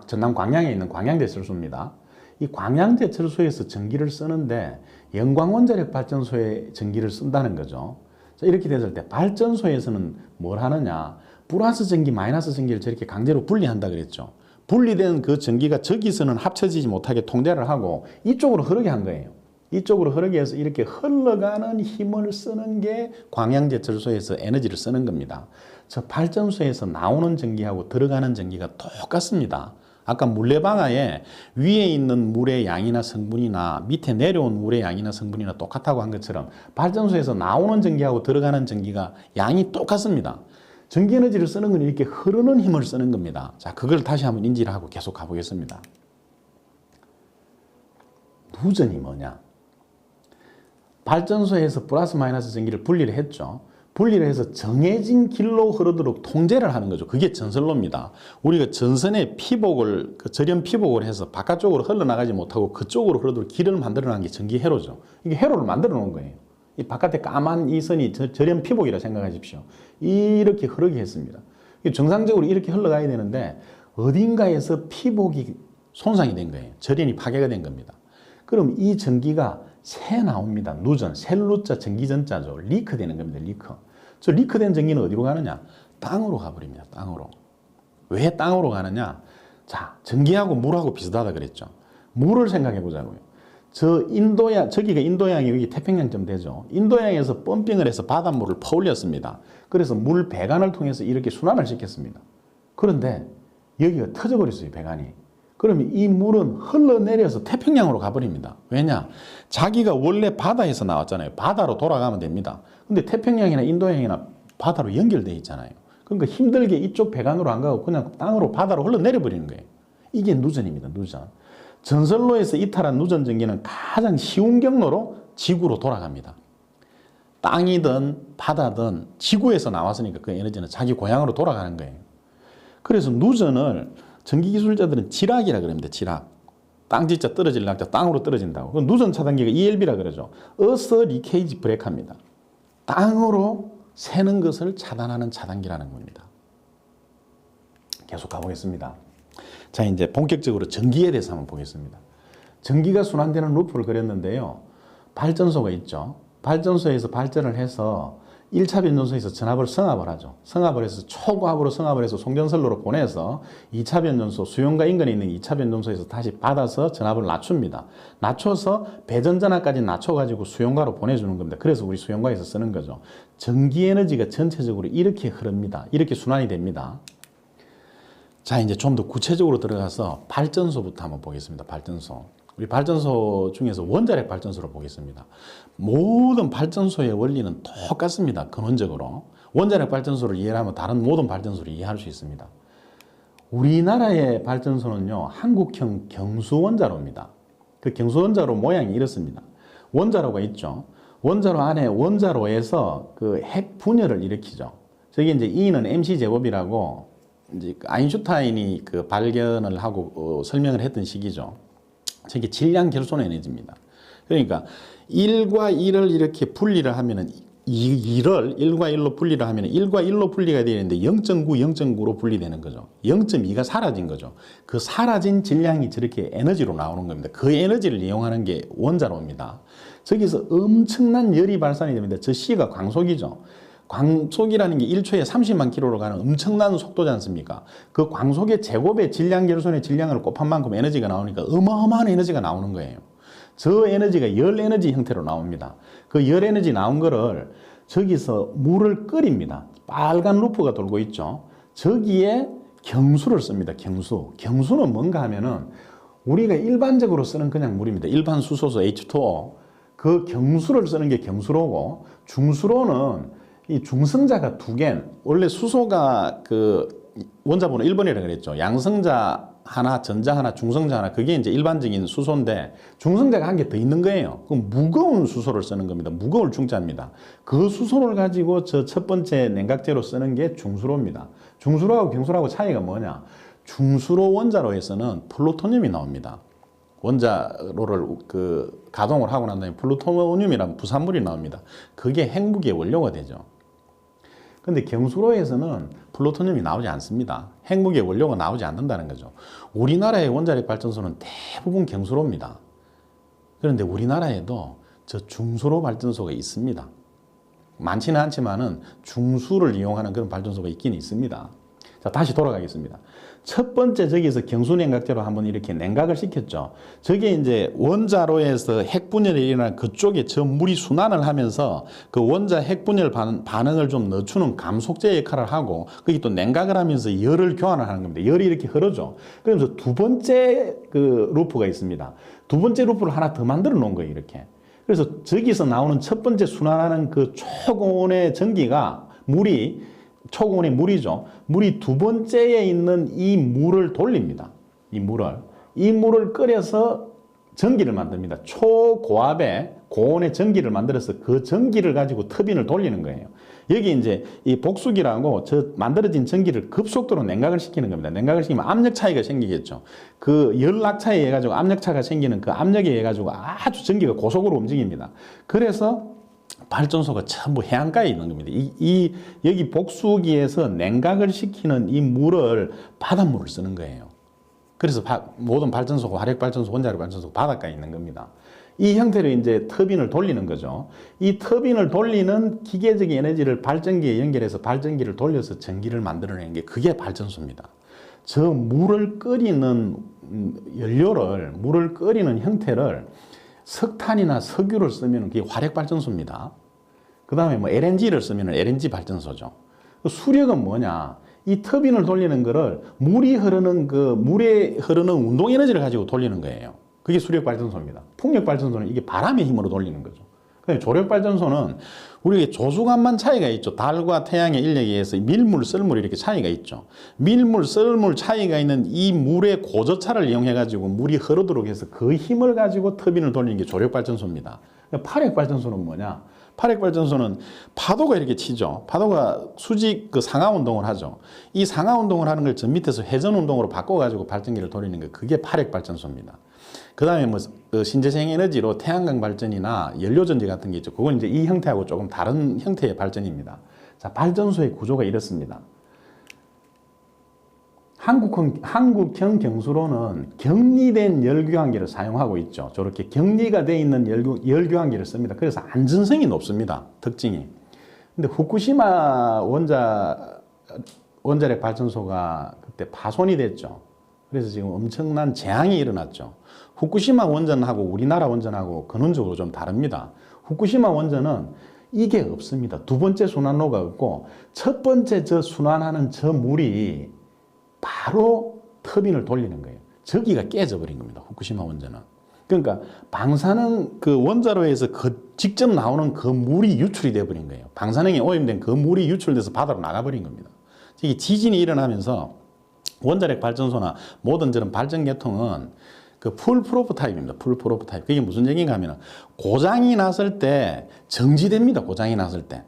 전남 광양에 있는 광양제철소입니다. 이 광양제철소에서 전기를 쓰는데 영광원자력 발전소에 전기를 쓴다는 거죠. 자, 이렇게 됐을 때 발전소에서는 뭘 하느냐? 플러스 전기, 마이너스 전기를 저렇게 강제로 분리한다 그랬죠. 분리된 그 전기가 저기서는 합쳐지지 못하게 통제를 하고 이쪽으로 흐르게 한 거예요. 이쪽으로 흐르게 해서 이렇게 흘러가는 힘을 쓰는 게 광양제철소에서 에너지를 쓰는 겁니다. 저 발전소에서 나오는 전기하고 들어가는 전기가 똑같습니다. 아까 물레방아에 위에 있는 물의 양이나 성분이나 밑에 내려온 물의 양이나 성분이나 똑같다고 한 것처럼 발전소에서 나오는 전기하고 들어가는 전기가 양이 똑같습니다. 전기 에너지를 쓰는 건 이렇게 흐르는 힘을 쓰는 겁니다. 자, 그걸 다시 한번 인지를 하고 계속 가보겠습니다. 누전이 뭐냐? 발전소에서 플러스 마이너스 전기를 분리를 했죠. 분리를 해서 정해진 길로 흐르도록 통제를 하는 거죠. 그게 전선로입니다. 우리가 전선의 피복을, 절연 피복을 해서 바깥쪽으로 흘러나가지 못하고 그쪽으로 흐르도록 길을 만들어 놓은 게 전기 회로죠. 이게 회로를 만들어 놓은 거예요. 이 바깥에 까만 이 선이 절연 피복이라 생각하십시오. 이렇게 흐르게 했습니다. 정상적으로 이렇게 흘러가야 되는데 어딘가에서 피복이 손상이 된 거예요. 절연이 파괴가 된 겁니다. 그럼 이 전기가 새 나옵니다. 누전, 셀루자 전기전자죠. 리크 되는 겁니다. 리크. 저 리크된 전기는 어디로 가느냐? 땅으로 가버립니다. 땅으로. 왜 땅으로 가느냐? 자, 전기하고 물하고 비슷하다 그랬죠. 물을 생각해 보자고요. 저기가 인도양이 여기 태평양쯤 되죠. 인도양에서 펌핑을 해서 바닷물을 퍼올렸습니다. 그래서 물 배관을 통해서 이렇게 순환을 시켰습니다. 그런데 여기가 터져버렸어요, 배관이. 그러면 이 물은 흘러내려서 태평양으로 가버립니다. 왜냐? 자기가 원래 바다에서 나왔잖아요. 바다로 돌아가면 됩니다. 근데 태평양이나 인도양이나 바다로 연결되어 있잖아요. 그러니까 힘들게 이쪽 배관으로 안 가고 그냥 땅으로 바다로 흘러내려 버리는 거예요. 이게 누전입니다. 누전. 전선로에서 이탈한 누전 전기는 가장 쉬운 경로로 지구로 돌아갑니다. 땅이든 바다든 지구에서 나왔으니까 그 에너지는 자기 고향으로 돌아가는 거예요. 그래서 누전을 전기기술자들은 지락이라 그럽니다. 지락. 땅지자 떨어질 낙자 땅으로 떨어진다고. 그 누전 차단기가 ELB라 그러죠. Earth Leakage Breaker입니다. 땅으로 새는 것을 차단하는 차단기라는 겁니다. 계속 가보겠습니다. 자, 이제 본격적으로 전기에 대해서 한번 보겠습니다. 전기가 순환되는 루프를 그렸는데요. 발전소가 있죠. 발전소에서 발전을 해서 1차 변전소에서 전압을 성압을 하죠. 성압을 해서 초고압으로 성압을 해서 송전선로로 보내서 2차 변전소, 수용과 인근에 있는 2차 변전소에서 다시 받아서 전압을 낮춥니다. 낮춰서 배전전압까지 낮춰가지고 수용과로 보내주는 겁니다. 그래서 우리 수용과에서 쓰는 거죠. 전기 에너지가 전체적으로 이렇게 흐릅니다. 이렇게 순환이 됩니다. 자, 이제 좀 더 구체적으로 들어가서 발전소부터 한번 보겠습니다. 발전소. 우리 발전소 중에서 원자력 발전소를 보겠습니다. 모든 발전소의 원리는 똑같습니다. 근원적으로. 원자력 발전소를 이해하면 다른 모든 발전소를 이해할 수 있습니다. 우리나라의 발전소는요, 한국형 경수원자로입니다. 그 경수원자로 모양이 이렇습니다. 원자로가 있죠. 원자로 안에 원자로에서 그 핵 분열을 일으키죠. 저게 이제 E는 MC 제곱이라고 이제 아인슈타인이 그 발견을 하고 설명을 했던 식이죠. 저게 질량 결손 에너지입니다. 그러니까 1과 1을 이렇게 분리를 하면은 이 2를 1과 1로 분리를 하면 1과 1로 분리가 되는데 0.9, 0.9로 분리되는 거죠. 0.2가 사라진 거죠. 그 사라진 질량이 저렇게 에너지로 나오는 겁니다. 그 에너지를 이용하는 게 원자로입니다. 저기서 엄청난 열이 발산이 됩니다. 저 C가 광속이죠. 광속이라는 게 1초에 30만 킬로로 가는 엄청난 속도지 않습니까? 그 광속의 제곱의 질량 결손의 질량을 곱한 만큼 에너지가 나오니까 어마어마한 에너지가 나오는 거예요. 저 에너지가 열 에너지 형태로 나옵니다. 그 열 에너지 나온 거를 저기서 물을 끓입니다. 빨간 루프가 돌고 있죠. 저기에 경수를 씁니다. 경수. 경수는 뭔가 하면은 우리가 일반적으로 쓰는 그냥 물입니다. 일반 수소수 H2O. 그 경수를 쓰는 게 경수로고, 중수로는 이 중성자가 두 개, 원래 수소가 그 원자번호 1번이라고 그랬죠. 양성자 하나, 전자 하나, 중성자 하나, 그게 이제 일반적인 수소인데 중성자가 한 개 더 있는 거예요. 그럼 무거운 수소를 쓰는 겁니다. 무거울 중자입니다. 그 수소를 가지고 저 첫 번째 냉각제로 쓰는 게 중수로입니다. 중수로하고 경수로하고 차이가 뭐냐? 중수로 원자로에서는 플루토늄이 나옵니다. 원자로를 그 가동을 하고 난 다음에 플루토늄이라는 부산물이 나옵니다. 그게 핵무기의 원료가 되죠. 근데 경수로에서는 플루토늄이 나오지 않습니다. 핵무기의 원료가 나오지 않는다는 거죠. 우리나라의 원자력 발전소는 대부분 경수로입니다. 그런데 우리나라에도 저 중수로 발전소가 있습니다. 많지는 않지만은 중수를 이용하는 그런 발전소가 있긴 있습니다. 자, 다시 돌아가겠습니다. 첫 번째 저기서 경수냉각제로 한번 이렇게 냉각을 시켰죠. 저게 이제 원자로에서 핵분열이 일어난 그쪽에 저 물이 순환을 하면서 그 원자 핵분열 반응을 좀 늦추는 감속제 역할을 하고 거기 또 냉각을 하면서 열을 교환을 하는 겁니다. 열이 이렇게 흐르죠. 그러면서 두 번째 그 루프가 있습니다. 두 번째 루프를 하나 더 만들어 놓은 거예요, 이렇게. 그래서 저기서 나오는 첫 번째 순환하는 그 초고온의 전기가 초고온의 물이죠. 물이 두 번째에 있는 이 물을 돌립니다. 이 물을 끓여서 전기를 만듭니다. 초고압의 고온의 전기를 만들어서 그 전기를 가지고 터빈을 돌리는 거예요. 여기 이제 이 복수기라고 저 만들어진 전기를 급속도로 냉각을 시키는 겁니다. 냉각을 시키면 압력 차이가 생기겠죠. 그 열락 차이에 의해 가지고 압력 차가 생기는 그 압력에 의해 가지고 아주 전기가 고속으로 움직입니다. 그래서 발전소가 전부 해안가에 있는 겁니다. 여기 복수기에서 냉각을 시키는 이 물을 바닷물을 쓰는 거예요. 그래서 모든 발전소가 화력발전소, 원자력 발전소가 바닷가에 있는 겁니다. 이 형태로 이제 터빈을 돌리는 거죠. 이 터빈을 돌리는 기계적인 에너지를 발전기에 연결해서 발전기를 돌려서 전기를 만들어내는 게 그게 발전소입니다. 저 물을 끓이는 물을 끓이는 형태를 석탄이나 석유를 쓰면 그게 화력발전소입니다. 그 다음에 뭐 LNG를 쓰면 LNG 발전소죠. 수력은 뭐냐? 이 터빈을 돌리는 거를 물에 흐르는 운동 에너지를 가지고 돌리는 거예요. 그게 수력 발전소입니다. 풍력 발전소는 이게 바람의 힘으로 돌리는 거죠. 조력 발전소는 우리가 조수관만 차이가 있죠. 달과 태양의 인력에 의해서 밀물, 썰물 이렇게 차이가 있죠. 밀물, 썰물 차이가 있는 이 물의 고저차를 이용해 가지고 물이 흐르도록 해서 그 힘을 가지고 터빈을 돌리는 게 조력 발전소입니다. 파력 발전소는 뭐냐? 파력 발전소는 파도가 이렇게 치죠. 파도가 수직 그 상하 운동을 하죠. 이 상하 운동을 하는 걸 저 밑에서 회전 운동으로 바꿔 가지고 발전기를 돌리는 거, 그게 파력 발전소입니다. 그 다음에 뭐 신재생 에너지로 태양광 발전이나 연료전지 같은 게 있죠. 그건 이제 이 형태하고 조금 다른 형태의 발전입니다. 자, 발전소의 구조가 이렇습니다. 한국형 경수로는 격리된 열교환기를 사용하고 있죠. 저렇게 격리가 되어 있는 열교환기를 씁니다. 그래서 안전성이 높습니다. 특징이. 근데 후쿠시마 원자력 발전소가 그때 파손이 됐죠. 그래서 지금 엄청난 재앙이 일어났죠. 후쿠시마 원전하고 우리나라 원전하고 근원적으로 좀 다릅니다. 후쿠시마 원전은 이게 없습니다. 두 번째 순환로가 없고 첫 번째 저 순환하는 저 물이 바로 터빈을 돌리는 거예요. 저기가 깨져버린 겁니다. 후쿠시마 원전은. 그러니까 방사능 그 원자로에서 그 직접 나오는 그 물이 유출이 돼버린 거예요. 방사능에 오염된 그 물이 유출돼서 바다로 나가버린 겁니다. 이게 지진이 일어나면서 원자력 발전소나 모든 저런 발전 계통은 그 풀 프로프 타입입니다. 풀 프로프 타입. 그게 무슨 얘기인가 하면 고장이 났을 때 정지됩니다. 고장이 났을 때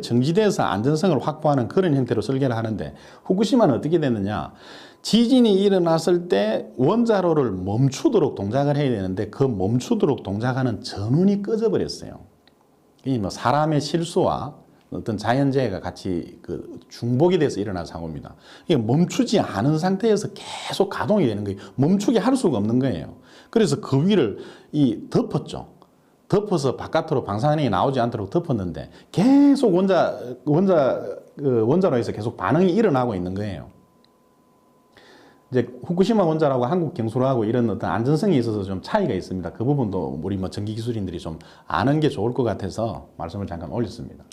정지돼서 안전성을 확보하는 그런 형태로 설계를 하는데 후쿠시마는 어떻게 됐느냐? 지진이 일어났을 때 원자로를 멈추도록 동작을 해야 되는데 그 멈추도록 동작하는 전원이 꺼져 버렸어요. 이 뭐 사람의 실수와 어떤 자연재해가 같이 그 중복이 돼서 일어난 사고입니다. 이게 멈추지 않은 상태에서 계속 가동이 되는 거예요. 멈추게 할 수가 없는 거예요. 그래서 그 위를 덮었죠. 덮어서 바깥으로 방사능이 나오지 않도록 덮었는데 계속 원자로에서 계속 반응이 일어나고 있는 거예요. 이제 후쿠시마 원자로하고 한국 경수로하고 이런 어떤 안전성에 있어서 좀 차이가 있습니다. 그 부분도 우리 뭐 전기 기술인들이 좀 아는 게 좋을 것 같아서 말씀을 잠깐 올렸습니다.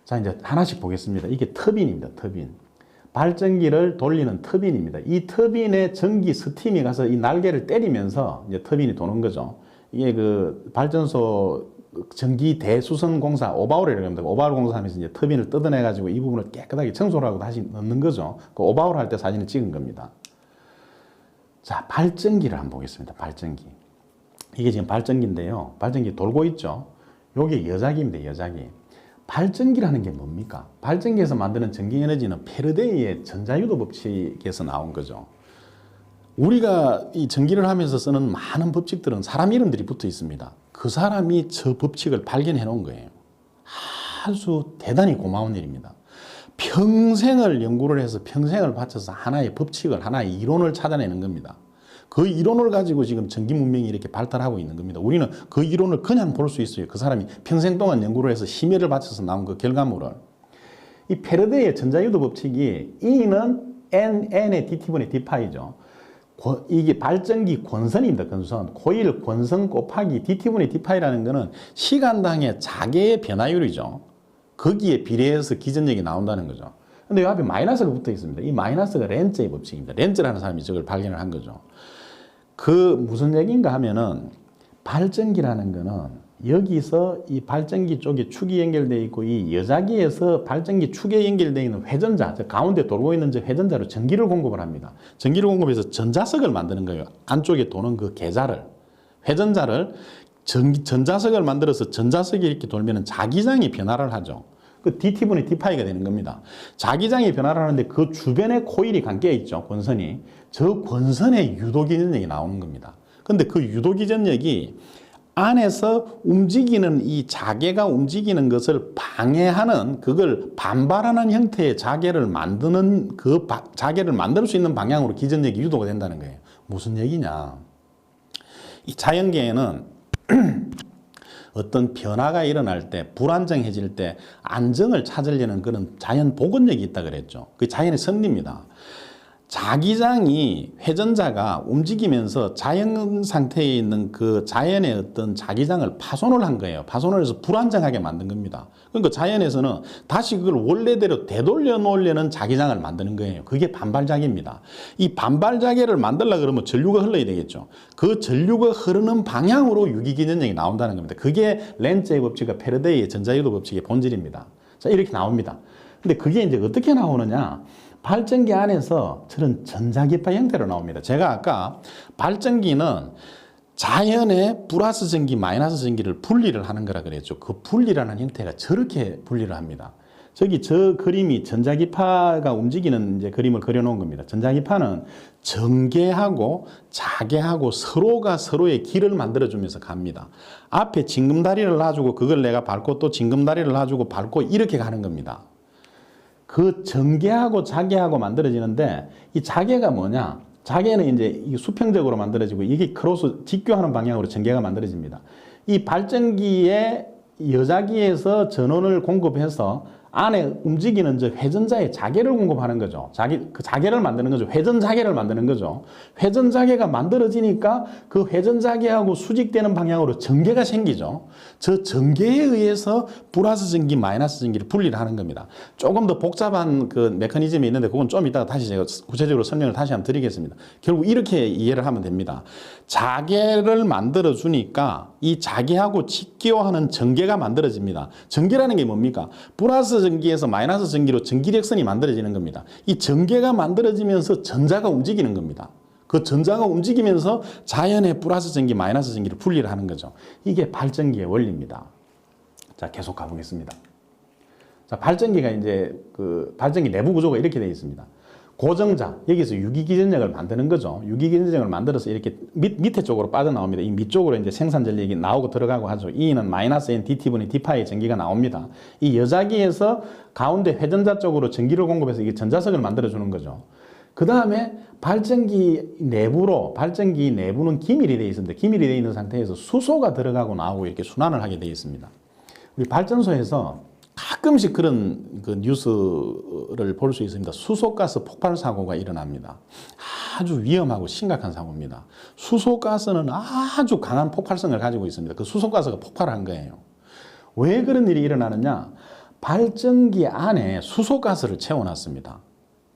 자, 이제 하나씩 보겠습니다. 이게 터빈입니다. 터빈. 발전기를 돌리는 터빈입니다. 이 터빈에 전기 스팀이 가서 이 날개를 때리면서 이제 터빈이 도는 거죠. 이게 그 발전소 전기 대수선 공사 오바울이라고 합니다. 오바울 공사하면서 이제 터빈을 뜯어내 가지고 이 부분을 깨끗하게 청소를 하고 다시 넣는 거죠. 그 오바울 할 때 사진을 찍은 겁니다. 자, 발전기를 한번 보겠습니다. 발전기. 이게 지금 발전기인데요. 발전기 돌고 있죠. 요게 여자기입니다. 여자기. 발전기라는 게 뭡니까? 발전기에서 만드는 전기 에너지는 페르데이의 전자유도 법칙에서 나온 거죠. 우리가 이 전기를 하면서 쓰는 많은 법칙들은 사람 이름들이 붙어 있습니다. 그 사람이 저 법칙을 발견해 놓은 거예요. 아주 대단히 고마운 일입니다. 평생을 연구를 해서 평생을 바쳐서 하나의 법칙을, 하나의 이론을 찾아내는 겁니다. 그 이론을 가지고 지금 전기 문명이 이렇게 발달하고 있는 겁니다. 우리는 그 이론을 그냥 볼 수 있어요. 그 사람이 평생 동안 연구를 해서 심혈을 바쳐서 나온 그 결과물을. 이 페르데이의 전자유도 법칙이 E는 N의 dt분의 d파이죠. 이게 발전기 권선입니다. 권선. 코일 권선 곱하기 dt분의 d파이라는 거는 시간당의 자개의 변화율이죠. 거기에 비례해서 기전력이 나온다는 거죠. 근데 이 앞에 마이너스가 붙어 있습니다. 이 마이너스가 렌츠의 법칙입니다. 렌츠라는 사람이 저걸 발견을 한 거죠. 그 무슨 얘기인가 하면은 발전기라는 거는 여기서 이 발전기 쪽에 축이 연결되어 있고 이 여자기에서 발전기 축에 연결되어 있는 회전자, 저 가운데 돌고 있는 저 회전자로 전기를 공급을 합니다. 전기를 공급해서 전자석을 만드는 거예요. 안쪽에 도는 그 계자를, 회전자를 전자석을 만들어서 전자석이 이렇게 돌면 자기장이 변화를 하죠. 그 dt분의 d파이가 되는 겁니다. 자기장이 변화를 하는데 그 주변에 코일이 감겨 있죠. 권선이. 저 권선에 유도기전력이 나오는 겁니다. 근데 그 유도기전력이 안에서 움직이는 이 자개가 움직이는 것을 방해하는, 그걸 반발하는 형태의 자개를 만드는, 그 자개를 만들 수 있는 방향으로 기전력이 유도가 된다는 거예요. 무슨 얘기냐. 이 자연계에는 어떤 변화가 일어날 때, 불안정해질 때 안정을 찾으려는 그런 자연 복원력이 있다 그랬죠. 그 자연의 섭리입니다. 자기장이, 회전자가 움직이면서 자연 상태에 있는 그 자연의 어떤 자기장을 파손을 한 거예요. 파손을 해서 불안정하게 만든 겁니다. 그러니까 자연에서는 다시 그걸 원래대로 되돌려 놓으려는 자기장을 만드는 거예요. 그게 반발자개입니다. 이 반발자개를 만들려고 그러면 전류가 흘러야 되겠죠. 그 전류가 흐르는 방향으로 유기기전력이 나온다는 겁니다. 그게 렌츠의 법칙과 페르데이의 전자유도 법칙의 본질입니다. 자, 이렇게 나옵니다. 근데 그게 이제 어떻게 나오느냐? 발전기 안에서 저런 전자기파 형태로 나옵니다. 제가 아까 발전기는 자연의 플러스 전기, 마이너스 전기를 분리를 하는 거라 그랬죠. 그 분리라는 형태가 저렇게 분리를 합니다. 저기 저 그림이 전자기파가 움직이는 이제 그림을 그려놓은 겁니다. 전자기파는 전개하고 자개하고 서로가 서로의 길을 만들어주면서 갑니다. 앞에 징금다리를 놔주고 그걸 내가 밟고 또 징금다리를 놔주고 밟고 이렇게 가는 겁니다. 그 전개하고 자개하고 만들어지는데 이 자개가 뭐냐? 자개는 이제 수평적으로 만들어지고 이게 크로스 직교하는 방향으로 전개가 만들어집니다. 이 발전기의 여자기에서 전원을 공급해서 안에 움직이는 저 회전자의 자개를 공급하는 거죠. 그 자개를 만드는 거죠. 회전 자개를 만드는 거죠. 회전 자개가 만들어지니까 그 회전 자개하고 수직되는 방향으로 전개가 생기죠. 저 전개에 의해서 플러스 전기, 마이너스 전기를 분리를 하는 겁니다. 조금 더 복잡한 그 메커니즘이 있는데 그건 좀 이따가 다시 제가 구체적으로 설명을 다시 한번 드리겠습니다. 결국 이렇게 이해를 하면 됩니다. 자개를 만들어 주니까 이 자개하고 직교하는 전개가 만들어집니다. 전개라는 게 뭡니까? 플러스 전기에서 마이너스 전기로 전기력선이 만들어지는 겁니다. 이 전개가 만들어지면서 전자가 움직이는 겁니다. 그 전자가 움직이면서 자연의 플러스 전기, 마이너스 전기를 분리를 하는 거죠. 이게 발전기의 원리입니다. 자, 계속 가보겠습니다. 자, 발전기가 이제 그 발전기 내부 구조가 이렇게 되어 있습니다. 고정자, 여기서 유기기전력을 만드는 거죠. 유기기전력을 만들어서 이렇게 밑에 쪽으로 빠져나옵니다. 이 밑쪽으로 이제 생산전력이 나오고 들어가고 하죠. E는 마이너스 N dT분의 d파의 전기가 나옵니다. 이 여자기에서 가운데 회전자 쪽으로 전기를 공급해서 이게 전자석을 만들어주는 거죠. 그 다음에 발전기 내부는 기밀이 되어 있습니다. 기밀이 되어 있는 상태에서 수소가 들어가고 나오고 이렇게 순환을 하게 되어 있습니다. 우리 발전소에서 가끔씩 그런 그 뉴스를 볼 수 있습니다. 수소가스 폭발 사고가 일어납니다. 아주 위험하고 심각한 사고입니다. 수소가스는 아주 강한 폭발성을 가지고 있습니다. 그 수소가스가 폭발한 거예요. 왜 그런 일이 일어나느냐? 발전기 안에 수소가스를 채워놨습니다.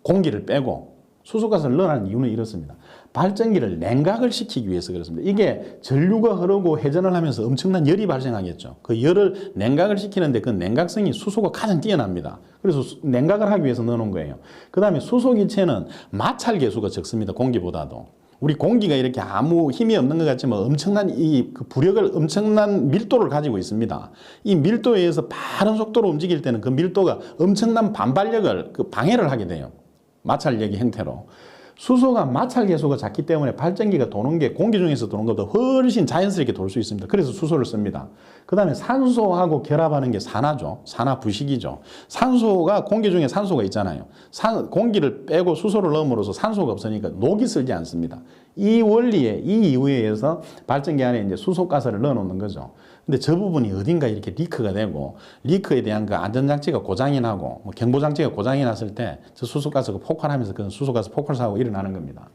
공기를 빼고 수소가스를 넣어놓은 이유는 이렇습니다. 발전기를 냉각을 시키기 위해서 그렇습니다. 이게 전류가 흐르고 회전을 하면서 엄청난 열이 발생하겠죠. 그 열을 냉각을 시키는데 그 냉각성이 수소가 가장 뛰어납니다. 그래서 냉각을 하기 위해서 넣어놓은 거예요. 그 다음에 수소기체는 마찰 계수가 적습니다. 공기보다도. 우리 공기가 이렇게 아무 힘이 없는 것 같지만 엄청난 그 부력을 엄청난 밀도를 가지고 있습니다. 이 밀도에 의해서 빠른 속도로 움직일 때는 그 밀도가 엄청난 반발력을 방해를 하게 돼요. 마찰력의 형태로. 수소가 마찰 계수가 작기 때문에 발전기가 도는 게 공기 중에서 도는 것보다 훨씬 자연스럽게 돌 수 있습니다. 그래서 수소를 씁니다. 그 다음에 산소하고 결합하는 게 산화죠. 산화 부식이죠. 산소가 공기 중에 산소가 있잖아요. 공기를 빼고 수소를 넣음으로써 산소가 없으니까 녹이 슬지 않습니다. 이 원리에, 이 이유에 의해서 발전기 안에 이제 수소가스를 넣어 놓는 거죠. 근데 저 부분이 어딘가 이렇게 리크가 되고, 리크에 대한 그 안전장치가 고장이 나고, 경보장치가 고장이 났을 때 저 수소가스가 폭발하면서 그 수소가스 폭발 사고가 일어나는 겁니다.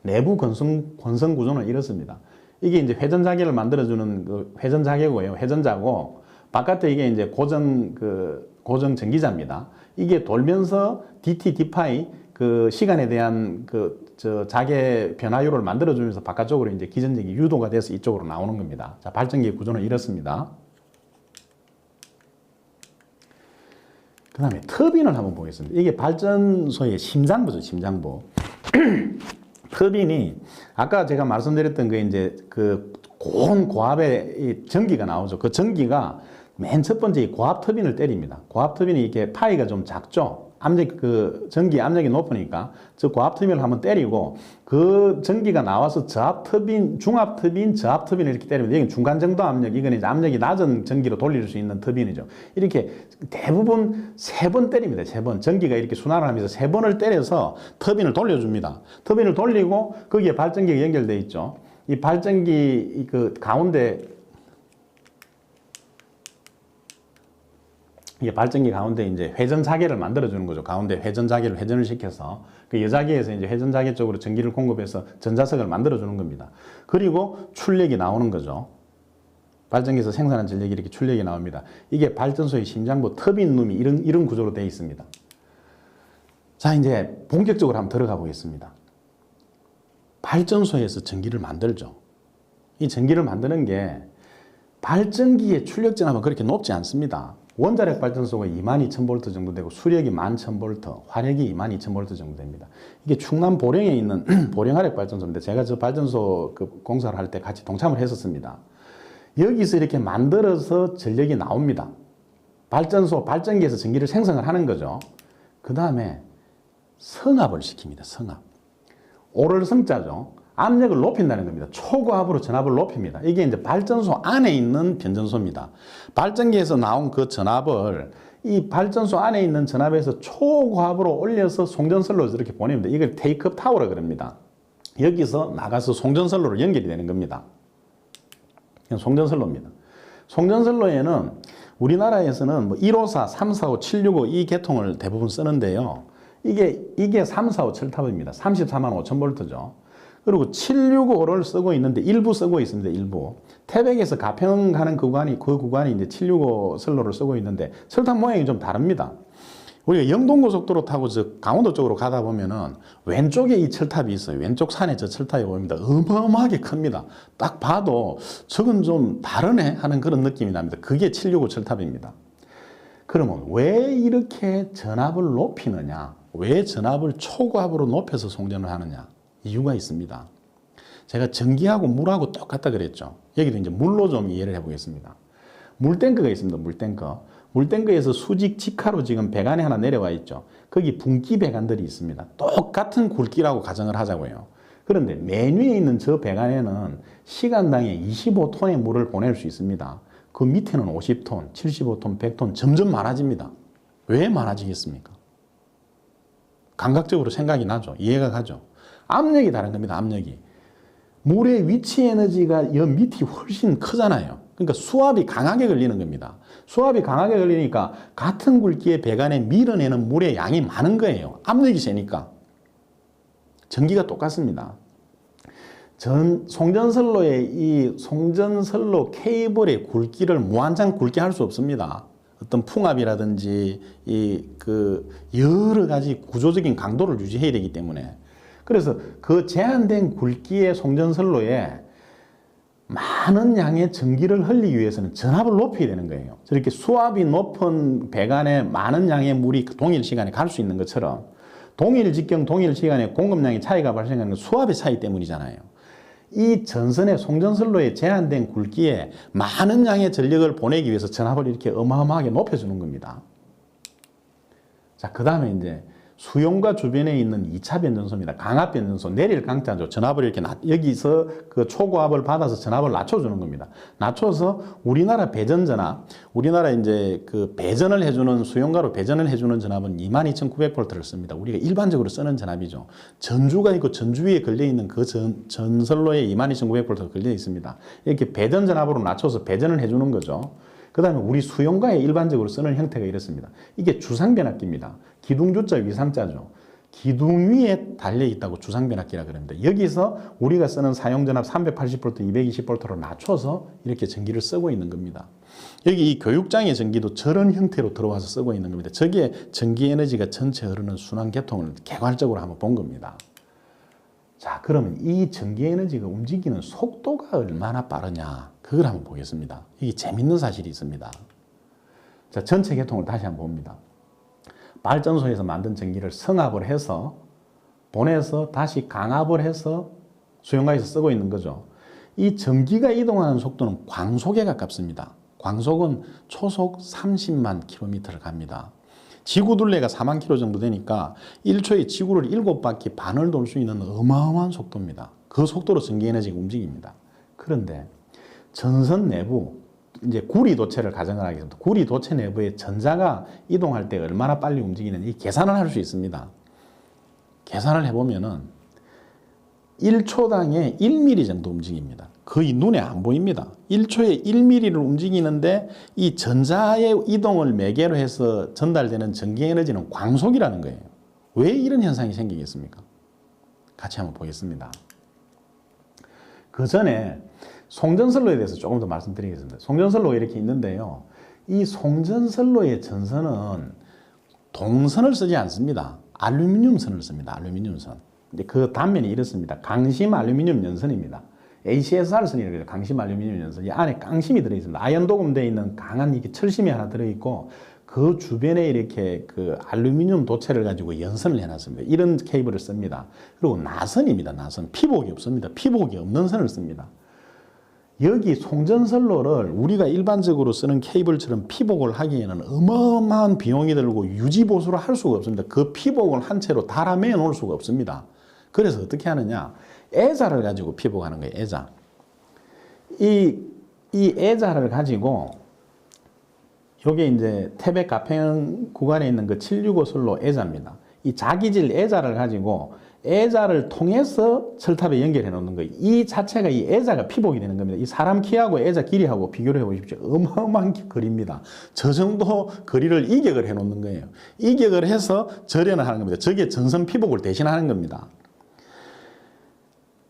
내부 건성 구조는 이렇습니다. 이게 이제 회전자개를 만들어주는 그 회전자개고요. 회전자고, 바깥에 이게 이제 고정 전기자입니다. 이게 돌면서 dt, d파이 그 시간에 대한 자개 변화율을 만들어주면서 바깥쪽으로 이제 기전력이 유도가 돼서 이쪽으로 나오는 겁니다. 자, 발전기의 구조는 이렇습니다. 그 다음에 터빈을 한번 보겠습니다. 이게 발전소의 심장부죠, 심장부. 터빈이 아까 제가 말씀드렸던 그 이제 그 고온 고압의 전기가 나오죠. 그 전기가 맨 첫 번째 이 고압 터빈을 때립니다. 고압 터빈이 이렇게 파이가 좀 작죠. 전기 압력이 높으니까 저 고압 터빈을 한번 때리고 그 전기가 나와서 저압 터빈, 중압 터빈, 저압 터빈을 이렇게 때리면 여기 중간 정도 압력, 이건 이제 압력이 낮은 전기로 돌릴 수 있는 터빈이죠. 이렇게 대부분 3번 때립니다. 3번. 전기가 이렇게 순환을 하면서 3번을 때려서 터빈을 돌려줍니다. 터빈을 돌리고 거기에 발전기가 연결되어 있죠. 이 발전기 그 가운데 이게 발전기 가운데 이제 회전 자개를 만들어주는 거죠. 가운데 회전 자개를 회전을 시켜서 그 여자기에서 이제 회전 자개 쪽으로 전기를 공급해서 전자석을 만들어주는 겁니다. 그리고 출력이 나오는 거죠. 발전기에서 생산한 전력이 이렇게 출력이 나옵니다. 이게 발전소의 심장부 터빈룸이 이런 구조로 되어 있습니다. 자, 이제 본격적으로 한번 들어가 보겠습니다. 발전소에서 전기를 만들죠. 이 전기를 만드는 게 발전기의 출력 전압은 그렇게 높지 않습니다. 원자력 발전소가 22,000V 정도 되고 수력이 11,000V, 화력이 22,000V 정도 됩니다. 이게 충남 보령에 있는 보령화력 발전소인데 제가 저 발전소 공사를 할 때 같이 동참을 했었습니다. 여기서 이렇게 만들어서 전력이 나옵니다. 발전기에서 전기를 생성을 하는 거죠. 그 다음에 성압을 시킵니다. 성압. 오를 성자죠. 압력을 높인다는 겁니다. 초고압으로 전압을 높입니다. 이게 이제 발전소 안에 있는 변전소입니다. 발전기에서 나온 그 전압을 이 발전소 안에 있는 전압에서 초고압으로 올려서 송전선로 이렇게 보냅니다. 이걸 테이크업 타워라 그럽니다. 여기서 나가서 송전선로로 연결이 되는 겁니다. 송전선로입니다. 송전선로에는 우리나라에서는 뭐 154, 345, 765 이 계통을 대부분 쓰는데요. 이게 345 철탑입니다. 34만 5천 볼트죠. 그리고 765를 쓰고 있는데 일부 쓰고 있습니다. 일부. 태백에서 가평 가는 그 구간이 이제 765 선로를 쓰고 있는데 철탑 모양이 좀 다릅니다. 우리가 영동고속도로 타고 저 강원도 쪽으로 가다 보면은 왼쪽에 이 철탑이 있어요. 왼쪽 산에 저 철탑이 보입니다. 어마어마하게 큽니다. 딱 봐도 저건 좀 다르네 하는 그런 느낌이 납니다. 그게 765 철탑입니다. 그러면 왜 이렇게 전압을 높이느냐? 왜 전압을 초고압으로 높여서 송전을 하느냐? 이유가 있습니다. 제가 전기하고 물하고 똑같다 그랬죠. 여기도 이제 물로 좀 이해를 해보겠습니다. 물탱크가 있습니다. 물탱크. 물탱크에서 수직 직하로 지금 배관이 하나 내려와 있죠. 거기 분기 배관들이 있습니다. 똑같은 굵기라고 가정을 하자고요. 그런데 맨 위에 있는 저 배관에는 시간당에 25톤의 물을 보낼 수 있습니다. 그 밑에는 50톤, 75톤, 100톤 점점 많아집니다. 왜 많아지겠습니까? 감각적으로 생각이 나죠. 이해가 가죠. 압력이 다른 겁니다. 압력이. 물의 위치 에너지가 여 밑이 훨씬 크잖아요. 그러니까 수압이 강하게 걸리는 겁니다. 수압이 강하게 걸리니까 같은 굵기의 배관에 밀어내는 물의 양이 많은 거예요. 압력이 세니까. 전기가 똑같습니다. 송전선로의 이 송전선로 케이블의 굵기를 무한정 굵게 할 수 없습니다. 어떤 풍압이라든지 여러 가지 구조적인 강도를 유지해야 되기 때문에. 그래서 그 제한된 굵기의 송전선로에 많은 양의 전기를 흘리기 위해서는 전압을 높여야 되는 거예요. 저렇게 수압이 높은 배관에 많은 양의 물이 동일 시간에 갈 수 있는 것처럼 동일 직경, 동일 시간에 공급량의 차이가 발생하는 건 수압의 차이 때문이잖아요. 이 전선의 송전선로의 제한된 굵기에 많은 양의 전력을 보내기 위해서 전압을 이렇게 어마어마하게 높여주는 겁니다. 자, 그 다음에 이제 수용과 주변에 있는 2차 변전소입니다. 강압 변전소, 내릴 강자죠. 전압을 이렇게 여기서 그 초고압을 받아서 전압을 낮춰주는 겁니다. 낮춰서 우리나라 배전전압, 우리나라 이제 그 배전을 해주는 수용가로 배전을 해주는 전압은 22,900V를 씁니다. 우리가 일반적으로 쓰는 전압이죠. 전주가 있고 전주 위에 걸려 있는 그 전선로에 22,900V가 걸려 있습니다. 이렇게 배전 전압으로 낮춰서 배전을 해주는 거죠. 그 다음에 우리 수용가에 일반적으로 쓰는 형태가 이렇습니다. 이게 주상변압기입니다. 기둥주자 위상자죠. 기둥 위에 달려있다고 주상변압기라 그럽니다. 여기서 우리가 쓰는 사용전압 380V, 220V로 낮춰서 이렇게 전기를 쓰고 있는 겁니다. 여기 이 교육장의 전기도 저런 형태로 들어와서 쓰고 있는 겁니다. 저게 전기 에너지가 전체 흐르는 순환 계통을 개괄적으로 한번 본 겁니다. 자, 그러면 이 전기 에너지가 움직이는 속도가 얼마나 빠르냐, 그걸 한번 보겠습니다. 이게 재밌는 사실이 있습니다. 자, 전체 계통을 다시 한번 봅니다. 발전소에서 만든 전기를 성압을 해서 보내서 다시 강압을 해서 수용가에서 쓰고 있는 거죠. 이 전기가 이동하는 속도는 광속에 가깝습니다. 광속은 초속 30만 km를 갑니다. 지구 둘레가 4만 km 정도 되니까 1초에 지구를 7바퀴 반을 돌 수 있는 어마어마한 속도입니다. 그 속도로 전기 에너지가 움직입니다. 그런데 전선 내부, 이제 구리 도체를 가정을 하겠습니다. 구리 도체 내부에 전자가 이동할 때 얼마나 빨리 움직이는지 계산을 할 수 있습니다. 계산을 해보면은 1초당에 1mm 정도 움직입니다. 거의 눈에 안 보입니다. 1초에 1mm를 움직이는데 이 전자의 이동을 매개로 해서 전달되는 전기 에너지는 광속이라는 거예요. 왜 이런 현상이 생기겠습니까? 같이 한번 보겠습니다. 그 전에 송전선로에 대해서 조금 더 말씀드리겠습니다. 송전선로가 이렇게 있는데요. 이 송전선로의 전선은 동선을 쓰지 않습니다. 알루미늄선을 씁니다. 알루미늄선. 그 단면이 이렇습니다. 강심 알루미늄 연선입니다. ACSR선이라고 해요. 강심 알루미늄 연선. 이 안에 깡심이 들어있습니다. 아연 도금되어 있는 강한 이게 철심이 하나 들어있고 그 주변에 이렇게 그 알루미늄 도체를 가지고 연선을 해놨습니다. 이런 케이블을 씁니다. 그리고 나선입니다. 나선. 피복이 없습니다. 피복이 없는 선을 씁니다. 여기 송전선로를 우리가 일반적으로 쓰는 케이블처럼 피복을 하기에는 어마어마한 비용이 들고 유지보수를 할 수가 없습니다. 그 피복을 한 채로 달아매 놓을 수가 없습니다. 그래서 어떻게 하느냐? 애자를 가지고 피복하는 거예요. 애자. 이 애자를 가지고 요게 이제 태백 가평 구간에 있는 그 765 선로 애자입니다. 이 자기질 애자를 가지고 애자를 통해서 철탑에 연결해 놓는 거예요. 이 자체가 이 애자가 피복이 되는 겁니다. 이 사람 키하고 애자 길이하고 비교를 해 보십시오. 어마어마한 거리입니다. 저 정도 거리를 이격을 해 놓는 거예요. 이격을 해서 절연을 하는 겁니다. 저게 전선 피복을 대신하는 겁니다.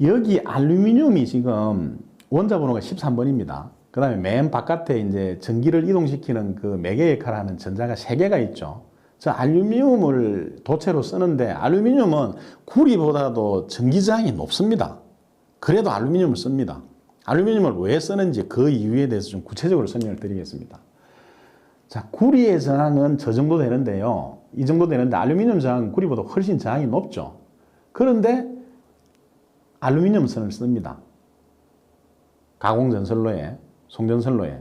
여기 알루미늄이 지금 원자 번호가 13번입니다. 그 다음에 맨 바깥에 이제 전기를 이동시키는 그 매개 역할을 하는 전자가 3개가 있죠. 저 알루미늄을 도체로 쓰는데 알루미늄은 구리보다도 전기저항이 높습니다. 그래도 알루미늄을 씁니다. 알루미늄을 왜 쓰는지 그 이유에 대해서 좀 구체적으로 설명을 드리겠습니다. 자, 구리의 저항은 저 정도 되는데요. 이 정도 되는데 알루미늄 저항은 구리보다 훨씬 저항이 높죠. 그런데 알루미늄 선을 씁니다. 가공전선로에, 송전선로에.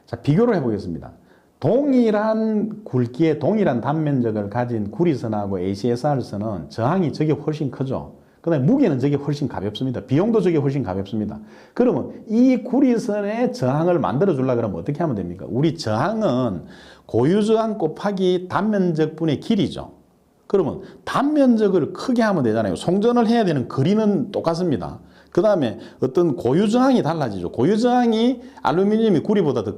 자, 비교를 해보겠습니다. 동일한 굵기의 동일한 단면적을 가진 구리선하고 ACSR선은 저항이 저게 훨씬 크죠. 그 다음에 무게는 저게 훨씬 가볍습니다. 비용도 저게 훨씬 가볍습니다. 그러면 이 구리선의 저항을 만들어 주려고 그러면 어떻게 하면 됩니까? 우리 저항은 고유저항 곱하기 단면적분의 길이죠. 그러면 단면적을 크게 하면 되잖아요. 송전을 해야 되는 거리는 똑같습니다. 그 다음에 어떤 고유저항이 달라지죠. 고유저항이 알루미늄이 구리보다 더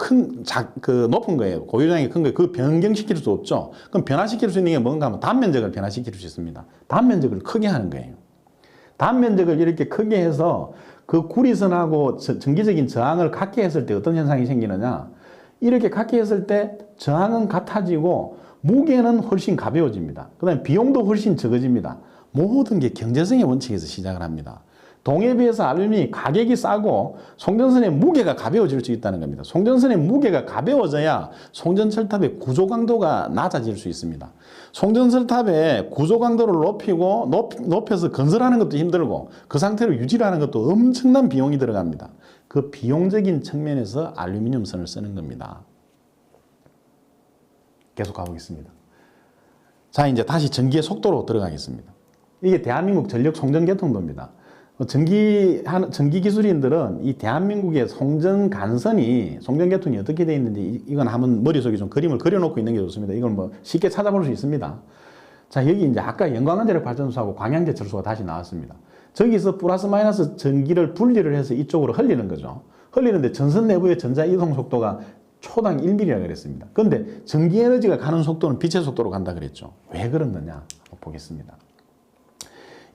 높은 거예요. 고유저항이 큰 거예요. 그 변경시킬 수 없죠. 그럼 변화시킬 수 있는 게 뭔가 하면 단면적을 변화시킬 수 있습니다. 단면적을 크게 하는 거예요. 단면적을 이렇게 크게 해서 그 구리선하고 전기적인 저항을 같게 했을 때 어떤 현상이 생기느냐. 이렇게 같게 했을 때 저항은 같아지고 무게는 훨씬 가벼워집니다. 그 다음에 비용도 훨씬 적어집니다. 모든 게 경제성의 원칙에서 시작을 합니다. 동에 비해서 알루미늄이 가격이 싸고 송전선의 무게가 가벼워질 수 있다는 겁니다. 송전선의 무게가 가벼워져야 송전철탑의 구조 강도가 낮아질 수 있습니다. 송전철탑의 구조 강도를 높여서 건설하는 것도 힘들고 그 상태로 유지를 하는 것도 엄청난 비용이 들어갑니다. 그 비용적인 측면에서 알루미늄 선을 쓰는 겁니다. 계속 가보겠습니다. 자, 이제 다시 전기의 속도로 들어가겠습니다. 이게 대한민국 전력 송전 개통도입니다. 전기 기술인들은 이 대한민국의 송전 간선이, 송전 계통이 어떻게 되어 있는지 이건 한번 머릿속에 좀 그림을 그려놓고 있는 게 좋습니다. 이걸 뭐 쉽게 찾아볼 수 있습니다. 자, 여기 이제 아까 연광원자력 발전소하고 광양제 철소가 다시 나왔습니다. 저기서 플러스 마이너스 전기를 분리를 해서 이쪽으로 흘리는 거죠. 흘리는데 전선 내부의 전자 이동 속도가 초당 1mm라 그랬습니다. 그런데 전기 에너지가 가는 속도는 빛의 속도로 간다 그랬죠. 왜 그렇느냐 보겠습니다.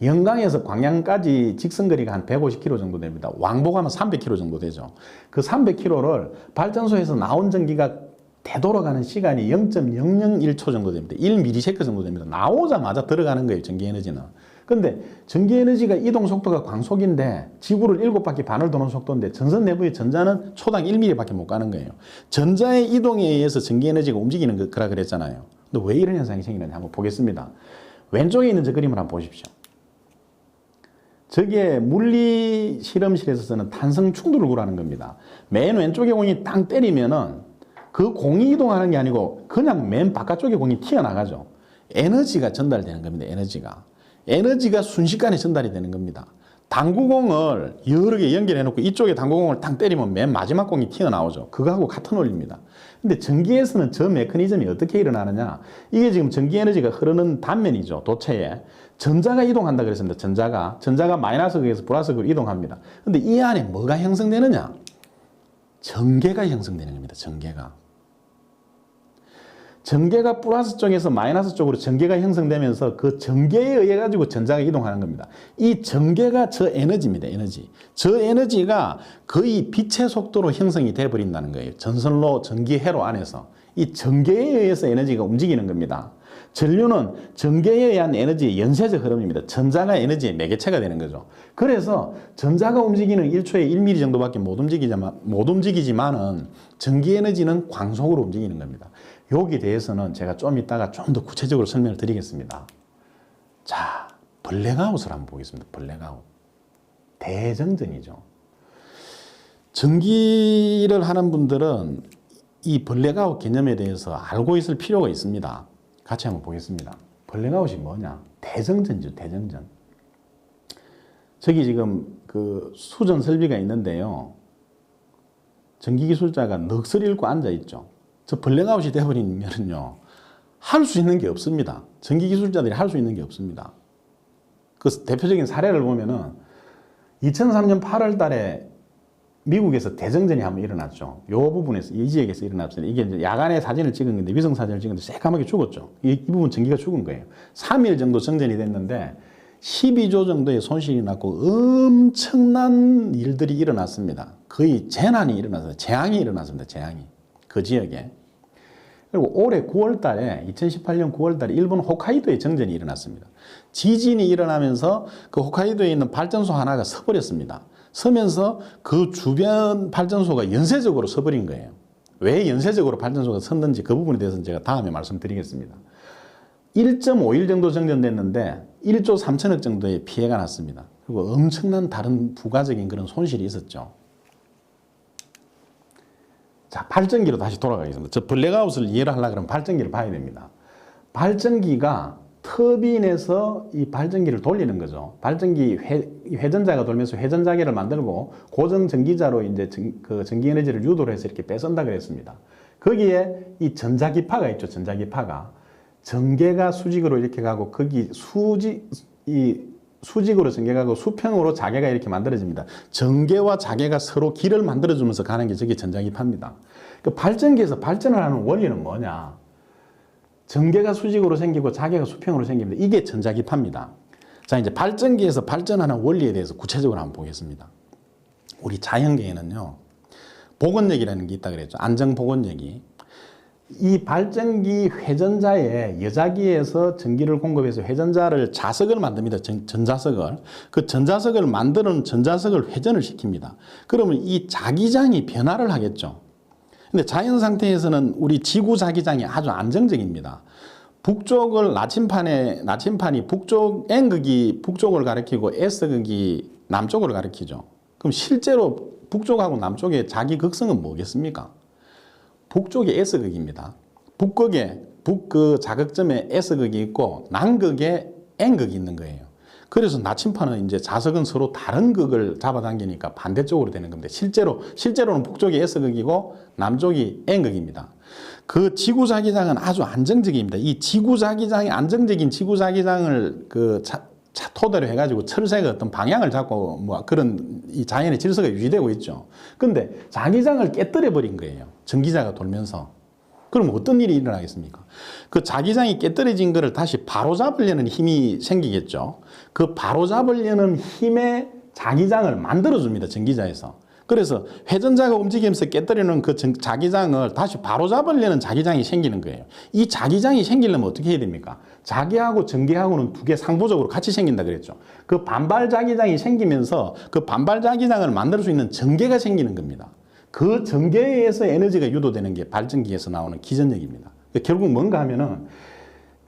영광에서 광양까지 직선거리가 한 150km 정도 됩니다. 왕복하면 300km 정도 되죠. 그 300km를 발전소에서 나온 전기가 되돌아가는 시간이 0.001초 정도 됩니다. 1ms 정도 됩니다. 나오자마자 들어가는 거예요, 전기 에너지는. 근데 전기 에너지가 이동 속도가 광속인데 지구를 7바퀴 반을 도는 속도인데 전선 내부의 전자는 초당 1mm밖에 못 가는 거예요. 전자의 이동에 의해서 전기 에너지가 움직이는 거라 그랬잖아요. 근데 왜 이런 현상이 생기는지 한번 보겠습니다. 왼쪽에 있는 저 그림을 한번 보십시오. 저게 물리 실험실에서 쓰는 탄성 충돌을 구라는 겁니다. 맨 왼쪽에 공이 땅 때리면은 그 공이 이동하는 게 아니고 그냥 맨 바깥쪽에 공이 튀어나가죠. 에너지가 전달되는 겁니다. 에너지가 순식간에 전달이 되는 겁니다. 당구공을 여러 개 연결해 놓고 이쪽에 당구공을 딱 때리면 맨 마지막 공이 튀어나오죠. 그거하고 같은 원리입니다. 근데 전기에서는 저 메커니즘이 어떻게 일어나느냐. 이게 지금 전기 에너지가 흐르는 단면이죠. 도체에. 전자가 이동한다 그랬습니다. 전자가 마이너스 극에서 플러스 극으로 이동합니다. 근데 이 안에 뭐가 형성되느냐? 전개가 형성되는 겁니다. 전개가 플러스 쪽에서 마이너스 쪽으로 전개가 형성되면서 그 전개에 의해 가지고 전자가 이동하는 겁니다. 이 전개가 저 에너지입니다. 저 에너지가 거의 빛의 속도로 형성이 돼 버린다는 거예요. 전선로 전기회로 안에서. 이 전개에 의해서 에너지가 움직이는 겁니다. 전류는 전개에 의한 에너지의 연쇄적 흐름입니다. 전자가 에너지의 매개체가 되는 거죠. 그래서 전자가 움직이는 1초에 1mm 정도밖에 못 움직이지만은 전기 에너지는 광속으로 움직이는 겁니다. 여기에 대해서는 제가 좀 이따가 좀 더 구체적으로 설명을 드리겠습니다. 자, 블랙아웃을 한번 보겠습니다. 블랙아웃. 대정전이죠. 전기를 하는 분들은 이 블랙아웃 개념에 대해서 알고 있을 필요가 있습니다. 같이 한번 보겠습니다. 블랙아웃이 뭐냐? 대정전이죠, 대정전. 저기 지금 그 수전 설비가 있는데요. 전기기술자가 넋을 잃고 앉아있죠. 저 블랙아웃이 되어버리면요. 할 수 있는 게 없습니다. 전기기술자들이 할 수 있는 게 없습니다. 그 대표적인 사례를 보면은 2003년 8월 달에 미국에서 대정전이 한번 일어났죠. 요 부분에서, 이 지역에서 일어났습니다. 이게 이제 야간에 사진을 찍은 건데, 위성사진을 찍은데 새까맣게 죽었죠. 이 부분 전기가 죽은 거예요. 3일 정도 정전이 됐는데 12조 정도의 손실이 났고 엄청난 일들이 일어났습니다. 거의 재난이 일어났어요. 재앙이 일어났습니다. 재앙이. 그 지역에. 그리고 올해 9월 달에, 2018년 9월 달에 일본 홋카이도에 정전이 일어났습니다. 지진이 일어나면서 그 홋카이도에 있는 발전소 하나가 서버렸습니다. 서면서 그 주변 발전소가 연쇄적으로 서버린 거예요. 왜 연쇄적으로 발전소가 섰는지 그 부분에 대해서는 제가 다음에 말씀드리겠습니다. 1.5일 정도 정전됐는데 1조 3천억 정도의 피해가 났습니다. 그리고 엄청난 다른 부가적인 그런 손실이 있었죠. 자, 발전기로 다시 돌아가겠습니다. 저 블랙아웃을 이해를 하려고 그러면 발전기를 봐야 됩니다. 발전기가 터빈에서 이 발전기를 돌리는 거죠. 발전기 회전자가 돌면서 회전자계를 만들고 고정 전기자로 이제 그 전기 에너지를 유도를 해서 이렇게 빼선다 그랬습니다. 거기에 이 전자기파가 있죠. 전자기파가 전개가 수직으로 이렇게 가고 거기 수직으로 전개가고 수평으로 자개가 이렇게 만들어집니다. 전개와 자개가 서로 길을 만들어주면서 가는 게 저게 전자기파입니다. 그 발전기에서 발전을 하는 원리는 뭐냐? 전개가 수직으로 생기고 자개가 수평으로 생깁니다. 이게 전자기파입니다. 자, 이제 발전기에서 발전하는 원리에 대해서 구체적으로 한번 보겠습니다. 우리 자연계에는요, 복원력이라는 게 있다 그랬죠. 안정복원력이. 이 발전기 회전자에 여자기에서 전기를 공급해서 회전자를 자석을 만듭니다. 전자석을. 그 전자석을 만드는 전자석을 회전을 시킵니다. 그러면 이 자기장이 변화를 하겠죠. 근데 자연 상태에서는 우리 지구 자기장이 아주 안정적입니다. 북쪽을 나침판이 북쪽 N극이 북쪽을 가리키고 S극이 남쪽을 가리키죠. 그럼 실제로 북쪽하고 남쪽의 자기 극성은 뭐겠습니까? 북쪽이 S극입니다. 북극에 그 자극점에 S극이 있고 남극에 N극이 있는 거예요. 그래서 나침판은 이제 자석은 서로 다른 극을 잡아당기니까 반대쪽으로 되는 겁니다. 실제로는 북쪽이 S극이고 남쪽이 N극입니다. 그 지구자기장은 아주 안정적입니다. 이 지구자기장이 안정적인 지구자기장을 토대로 해가지고 철새가 어떤 방향을 잡고 뭐 그런 이 자연의 질서가 유지되고 있죠. 근데 자기장을 깨뜨려 버린 거예요. 전기자가 돌면서. 그럼 어떤 일이 일어나겠습니까? 그 자기장이 깨뜨려진 거를 다시 바로잡으려는 힘이 생기겠죠. 그 바로잡으려는 힘의 자기장을 만들어줍니다. 전기자에서. 그래서 회전자가 움직이면서 깨뜨리는 그 자기장을 다시 바로잡으려는 자기장이 생기는 거예요. 이 자기장이 생기려면 어떻게 해야 됩니까? 자기하고 전기하고는 두 개 상부적으로 같이 생긴다 그랬죠. 그 반발 자기장이 생기면서 그 반발 자기장을 만들 수 있는 전개가 생기는 겁니다. 그 전개에 의해서 에너지가 유도되는 게 발전기에서 나오는 기전력입니다. 결국 뭔가 하면은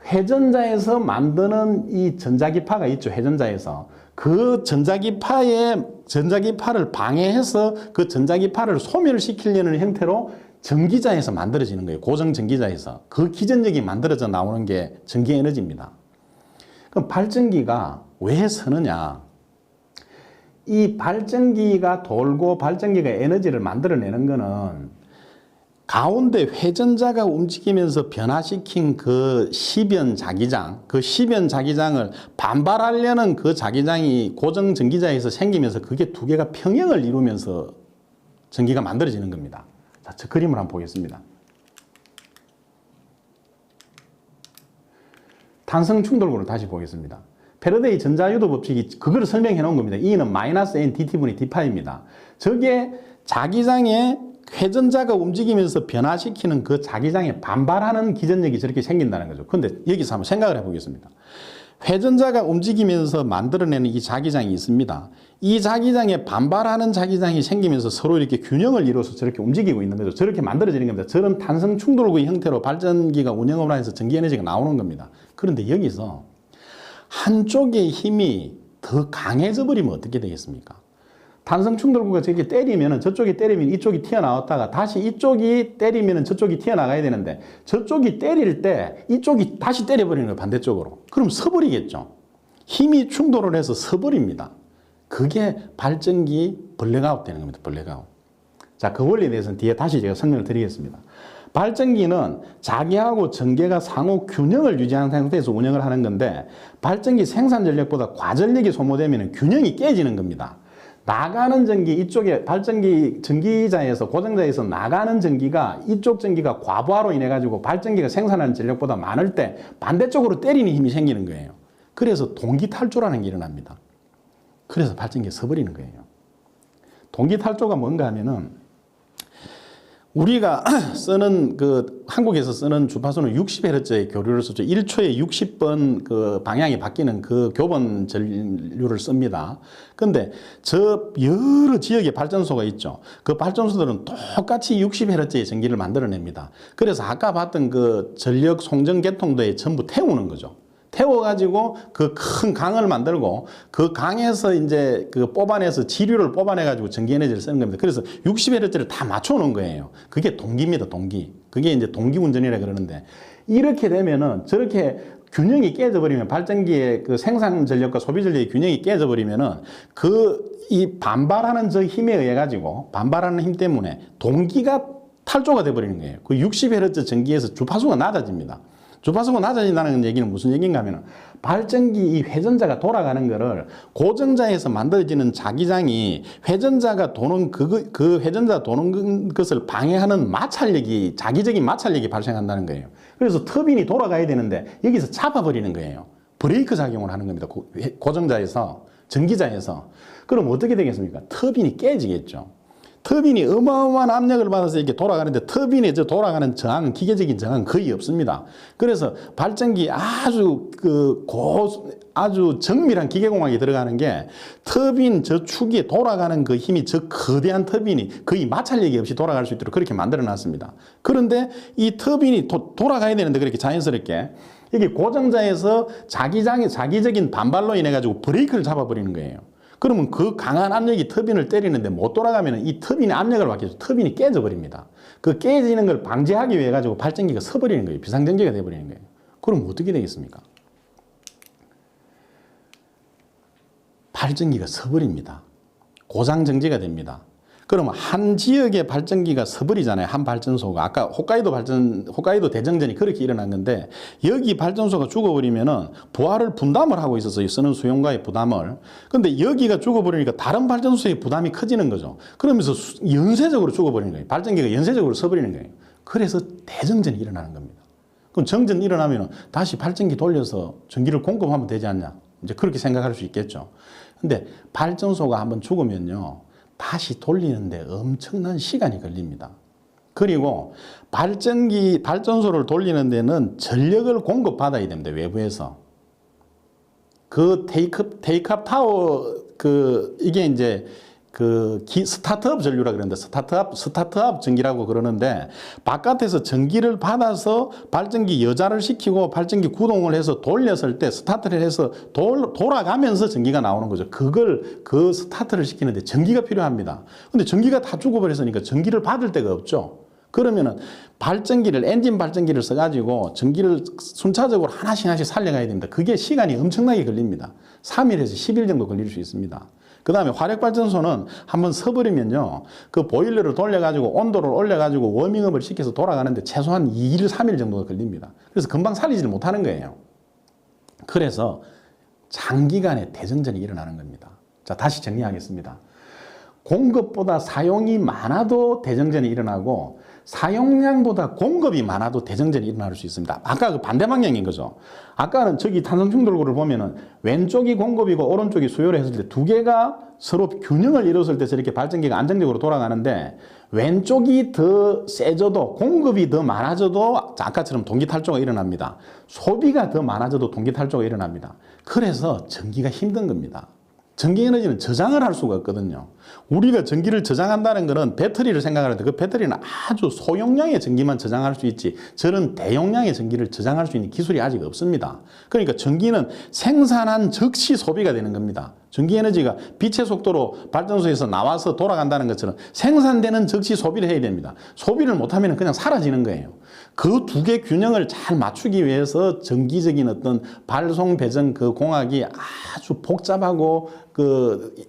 회전자에서 만드는 이 전자기파가 있죠. 회전자에서. 그 전자기파를 방해해서 그 전자기파를 소멸시키려는 형태로 전기자에서 만들어지는 거예요. 고정 전기자에서. 그 기전력이 만들어져 나오는 게 전기 에너지입니다. 그럼 발전기가 왜 서느냐? 이 발전기가 돌고 발전기가 에너지를 만들어내는 거는 가운데 회전자가 움직이면서 변화시킨 그 시변 자기장, 그 시변 자기장을 반발하려는 그 자기장이 고정 전기자에서 생기면서 그게 두 개가 평형을 이루면서 전기가 만들어지는 겁니다. 자, 저 그림을 한번 보겠습니다. 탄성 충돌구를 다시 보겠습니다. 패러데이 전자유도 법칙이 그걸 설명해 놓은 겁니다. E는 마이너스 N dt분의 d파입니다. 저게 자기장에 회전자가 움직이면서 변화시키는 그 자기장에 반발하는 기전력이 저렇게 생긴다는 거죠. 그런데 여기서 한번 생각을 해보겠습니다. 회전자가 움직이면서 만들어내는 이 자기장이 있습니다. 이 자기장에 반발하는 자기장이 생기면서 서로 이렇게 균형을 이루어서 저렇게 움직이고 있는 거죠. 저렇게 만들어지는 겁니다. 저런 탄성 충돌구의 형태로 발전기가 운영을 하면서 전기에너지가 나오는 겁니다. 그런데 여기서 한쪽의 힘이 더 강해져 버리면 어떻게 되겠습니까? 탄성 충돌구가 저렇게 때리면 저쪽이 때리면 이쪽이 튀어나왔다가 다시 이쪽이 때리면 저쪽이 튀어나가야 되는데 저쪽이 때릴 때 이쪽이 다시 때려버리는 거예요. 반대쪽으로. 그럼 서버리겠죠. 힘이 충돌을 해서 서버립니다. 그게 발전기 블랙아웃 되는 겁니다. 블랙아웃. 자, 그 원리에 대해서는 뒤에 다시 제가 설명을 드리겠습니다. 발전기는 자기하고 전개가 상호 균형을 유지하는 상태에서 운영을 하는 건데 발전기 생산 전력보다 과전력이 소모되면 균형이 깨지는 겁니다. 나가는 전기, 이쪽에 발전기 전기자에서 고정자에서 나가는 전기가 이쪽 전기가 과부하로 인해 가지고 발전기가 생산하는 전력보다 많을 때 반대쪽으로 때리는 힘이 생기는 거예요. 그래서 동기탈조라는 게 일어납니다. 그래서 발전기가 서버리는 거예요. 동기탈조가 뭔가 하면은 우리가 쓰는 한국에서 쓰는 주파수는 60Hz의 교류를 쓰죠. 1초에 60번 그 방향이 바뀌는 그 교번 전류를 씁니다. 근데 저 여러 지역의 발전소가 있죠. 그 발전소들은 똑같이 60Hz의 전기를 만들어냅니다. 그래서 아까 봤던 그 전력 송전 계통도에 전부 태우는 거죠. 태워가지고 그 큰 강을 만들고 그 강에서 이제 그 뽑아내서 지류를 뽑아내가지고 전기에너지를 쓰는 겁니다. 그래서 60Hz를 다 맞춰놓은 거예요. 그게 동기입니다, 동기. 그게 이제 동기운전이라 그러는데 이렇게 되면은 저렇게 균형이 깨져버리면 발전기의 그 생산 전력과 소비 전력의 균형이 깨져버리면은 이 반발하는 저 힘에 의해 가지고 반발하는 힘 때문에 동기가 탈조가 돼버리는 거예요. 그 60Hz 전기에서 주파수가 낮아집니다. 주파수가 낮아진다는 얘기는 무슨 얘기인가 하면 발전기 이 회전자가 돌아가는 거를 고정자에서 만들어지는 자기장이 회전자가 도는 그 회전자 도는 것을 방해하는 마찰력이 자기적인 마찰력이 발생한다는 거예요. 그래서 터빈이 돌아가야 되는데 여기서 잡아버리는 거예요. 브레이크 작용을 하는 겁니다. 고정자에서 전기자에서. 그럼 어떻게 되겠습니까? 터빈이 깨지겠죠. 터빈이 어마어마한 압력을 받아서 이렇게 돌아가는데 터빈에 저 돌아가는 저항은 기계적인 저항은 거의 없습니다. 그래서 발전기 아주 정밀한 기계공학이 들어가는 게 터빈 저 축에 돌아가는 그 힘이 저 거대한 터빈이 거의 마찰력이 없이 돌아갈 수 있도록 그렇게 만들어 놨습니다. 그런데 이 터빈이 돌아가야 되는데 그렇게 자연스럽게 이게 고정자에서 자기적인 반발로 인해 가지고 브레이크를 잡아버리는 거예요. 그러면 그 강한 압력이 터빈을 때리는데 못 돌아가면 이 터빈의 압력을 받게 터빈이 깨져버립니다. 그 깨지는 걸 방지하기 위해 가지고 발전기가 서버리는 거예요. 비상전기가 돼버리는 거예요. 그럼 어떻게 되겠습니까? 발전기가 서버립니다. 고장정지가 됩니다. 그러면 한 지역의 발전기가 서버리잖아요. 한 발전소가. 아까 홋카이도 대정전이 그렇게 일어난 건데 여기 발전소가 죽어버리면은 부하를 분담을 하고 있었어요. 쓰는 수용과의 부담을. 근데 여기가 죽어버리니까 다른 발전소의 부담이 커지는 거죠. 그러면서 연쇄적으로 죽어버리는 거예요. 발전기가 연쇄적으로 서버리는 거예요. 그래서 대정전이 일어나는 겁니다. 그럼 정전이 일어나면은 다시 발전기 돌려서 전기를 공급하면 되지 않냐. 이제 그렇게 생각할 수 있겠죠. 근데 발전소가 한번 죽으면요. 다시 돌리는데 엄청난 시간이 걸립니다. 그리고 발전소를 돌리는 데는 전력을 공급받아야 됩니다. 외부에서. 그 테이크업 타워, 이게 이제 스타트업 전류라 그러는데 스타트업 전기라고 그러는데 바깥에서 전기를 받아서 발전기 여자를 시키고 발전기 구동을 해서 돌렸을 때 스타트를 해서 돌아가면서 전기가 나오는 거죠. 그 스타트를 시키는데 전기가 필요합니다. 근데 전기가 다 죽어버렸으니까 전기를 받을 데가 없죠. 그러면은 엔진 발전기를 써가지고 전기를 순차적으로 하나씩 살려가야 됩니다. 그게 시간이 엄청나게 걸립니다. 3일에서 10일 정도 걸릴 수 있습니다. 그 다음에 화력발전소는 한번 서버리면요. 그 보일러를 돌려가지고 온도를 올려가지고 워밍업을 시켜서 돌아가는데 최소한 2일, 3일 정도가 걸립니다. 그래서 금방 살리지를 못하는 거예요. 그래서 장기간의 대정전이 일어나는 겁니다. 자, 다시 정리하겠습니다. 공급보다 사용이 많아도 대정전이 일어나고 사용량보다 공급이 많아도 대정전이 일어날 수 있습니다. 아까 그 반대 방향인 거죠. 아까는 저기 탄성충돌구를 보면은 왼쪽이 공급이고 오른쪽이 수요를 했을 때 두 개가 서로 균형을 이뤘을 때 저렇게 발전기가 안정적으로 돌아가는데 왼쪽이 더 세져도 공급이 더 많아져도 아까처럼 동기탈조가 일어납니다. 소비가 더 많아져도 동기탈조가 일어납니다. 그래서 전기가 힘든 겁니다. 전기에너지는 저장을 할 수가 없거든요. 우리가 전기를 저장한다는 것은 배터리를 생각하는데 그 배터리는 아주 소용량의 전기만 저장할 수 있지 저런 대용량의 전기를 저장할 수 있는 기술이 아직 없습니다. 그러니까 전기는 생산한 즉시 소비가 되는 겁니다. 전기에너지가 빛의 속도로 발전소에서 나와서 돌아간다는 것처럼 생산되는 즉시 소비를 해야 됩니다. 소비를 못하면 그냥 사라지는 거예요. 그 두 개 균형을 잘 맞추기 위해서 전기적인 어떤 발송 배정 그 공학이 아주 복잡하고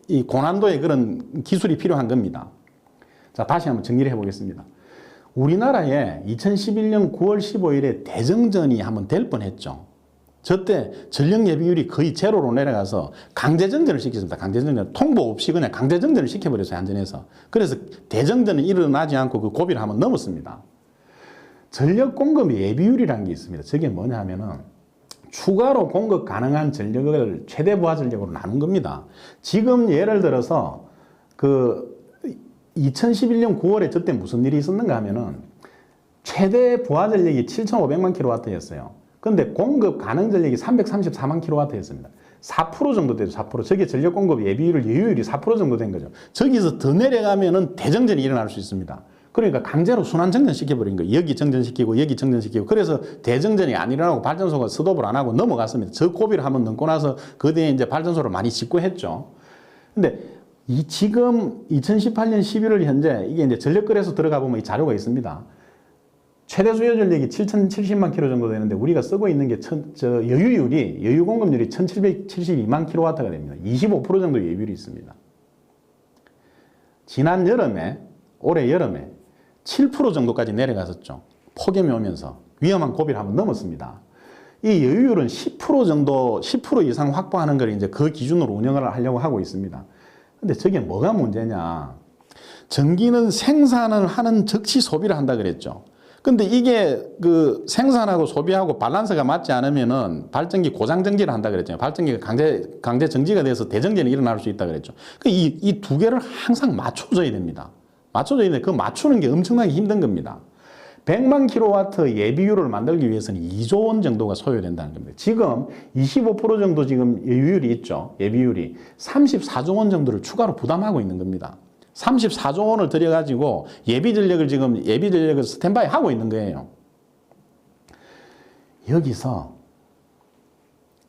이 고난도의 그런 기술이 필요한 겁니다. 자, 다시 한번 정리를 해보겠습니다. 우리나라에 2011년 9월 15일에 대정전이 한번 될 뻔했죠. 저때 전력 예비율이 거의 제로로 내려가서 강제정전을 시켰습니다. 강제정전. 통보 없이 그냥 강제정전을 시켜버렸어요. 안전해서. 그래서 대정전이 일어나지 않고 그 고비를 한번 넘었습니다. 전력 공급 예비율이라는 게 있습니다. 저게 뭐냐 하면은 추가로 공급 가능한 전력을 최대 부하 전력으로 나눈 겁니다. 지금 예를 들어서 2011년 9월에 저때 무슨 일이 있었는가 하면은 최대 부하 전력이 7,500만 kW였어요. 근데 공급 가능 전력이 334만 kW였습니다. 4% 정도 되죠. 4%. 저게 전력 공급 예비율 여유율이 4% 정도 된 거죠. 저기서 더 내려가면은 대정전이 일어날 수 있습니다. 그러니까 강제로 순환 정전시켜버린 거예요. 여기 정전시키고 여기 정전시키고. 그래서 대정전이 안 일어나고 발전소가 스톱을 안 하고 넘어갔습니다. 저 고비를 한번 넘고 나서 그 뒤에 이제 발전소를 많이 짓고 했죠. 근데 지금 2018년 11월 현재 이게 이제 전력거래소 들어가 보면 이 자료가 있습니다. 최대 수요 전력이 7,070만 킬로 정도 되는데 우리가 쓰고 있는 게 여유 공급률이 1,772만 킬로와트가 됩니다. 25% 정도 여유율이 있습니다. 지난 여름에 올해 여름에 7% 정도까지 내려갔었죠. 폭염이 오면서 위험한 고비를 한번 넘었습니다. 이 여유율은 10% 정도, 10% 이상 확보하는 걸 이제 그 기준으로 운영을 하려고 하고 있습니다. 근데 저게 뭐가 문제냐? 전기는 생산을 하는 즉시 소비를 한다 그랬죠. 근데 이게 그 생산하고 소비하고 밸런스가 맞지 않으면은 발전기 고장 정지를 한다 그랬잖아요. 발전기가 강제 정지가 돼서 대정전이 일어날 수 있다 그랬죠. 이 두 개를 항상 맞춰줘야 됩니다. 맞춰줘야 되는데 그 맞추는 게 엄청나게 힘든 겁니다. 100만 킬로와트 예비율을 만들기 위해서는 2조 원 정도가 소요된다는 겁니다. 지금 25% 정도 지금 여유율이 있죠. 예비율이 34조 원 정도를 추가로 부담하고 있는 겁니다. 34조 원을 들여가지고 예비 전력을 스탠바이 하고 있는 거예요. 여기서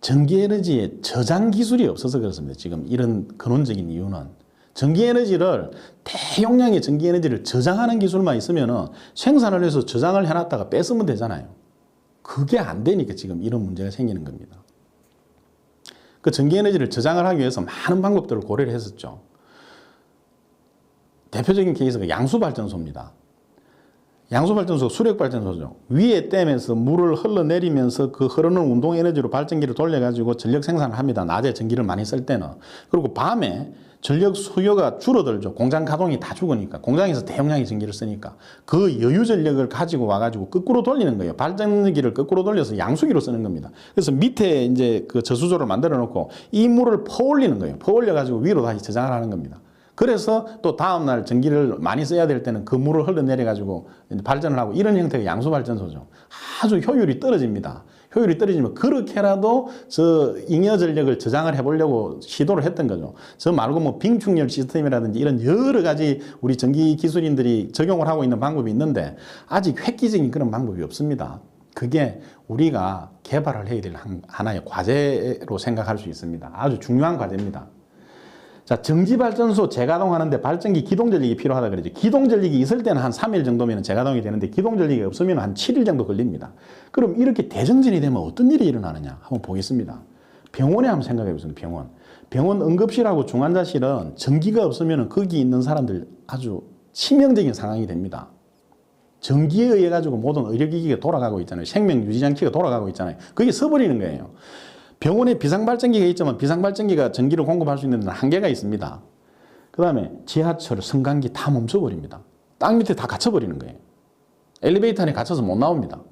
전기에너지의 저장 기술이 없어서 그렇습니다. 지금 이런 근원적인 이유는. 전기에너지를 대용량의 전기에너지를 저장하는 기술만 있으면은 생산을 해서 저장을 해놨다가 뺐으면 되잖아요. 그게 안 되니까 지금 이런 문제가 생기는 겁니다. 그 전기에너지를 저장을 하기 위해서 많은 방법들을 고려를 했었죠. 대표적인 케이스가 양수발전소입니다. 양수발전소, 수력발전소죠. 위에 댐에서 물을 흘러내리면서 그 흐르는 운동에너지로 발전기를 돌려가지고 전력 생산을 합니다. 낮에 전기를 많이 쓸 때는. 그리고 밤에 전력 수요가 줄어들죠. 공장 가동이 다 죽으니까. 공장에서 대용량의 전기를 쓰니까. 그 여유 전력을 가지고 와가지고 거꾸로 돌리는 거예요. 발전기를 거꾸로 돌려서 양수기로 쓰는 겁니다. 그래서 밑에 이제 그 저수조를 만들어 놓고 이 물을 퍼올리는 거예요. 퍼올려가지고 위로 다시 저장을 하는 겁니다. 그래서 또 다음날 전기를 많이 써야 될 때는 그 물을 흘러내려가지고 발전을 하고 이런 형태의 양수발전소죠. 아주 효율이 떨어집니다. 효율이 떨어지면 그렇게라도 저 잉여 전력을 저장을 해보려고 시도를 했던 거죠. 저 말고 뭐 빙충렬 시스템이라든지 이런 여러 가지 우리 전기 기술인들이 적용을 하고 있는 방법이 있는데 아직 획기적인 그런 방법이 없습니다. 그게 우리가 개발을 해야 될 하나의 과제로 생각할 수 있습니다. 아주 중요한 과제입니다. 자, 정지발전소 재가동하는데 발전기 기동전력이 필요하다 그러죠. 기동전력이 있을 때는 한 3일 정도면 재가동이 되는데 기동전력이 없으면 한 7일 정도 걸립니다. 그럼 이렇게 대정전이 되면 어떤 일이 일어나느냐 한번 보겠습니다. 병원에 한번 생각해 보세요. 병원 응급실하고 중환자실은 전기가 없으면 거기 있는 사람들 아주 치명적인 상황이 됩니다. 전기에 의해 가지고 모든 의료기기가 돌아가고 있잖아요. 생명 유지장치가 돌아가고 있잖아요. 그게 서버리는 거예요. 병원에 비상발전기가 있지만 비상발전기가 전기를 공급할 수 있는 데는 한계가 있습니다. 그 다음에 지하철, 승강기 다 멈춰버립니다. 땅 밑에 다 갇혀버리는 거예요. 엘리베이터 안에 갇혀서 못 나옵니다.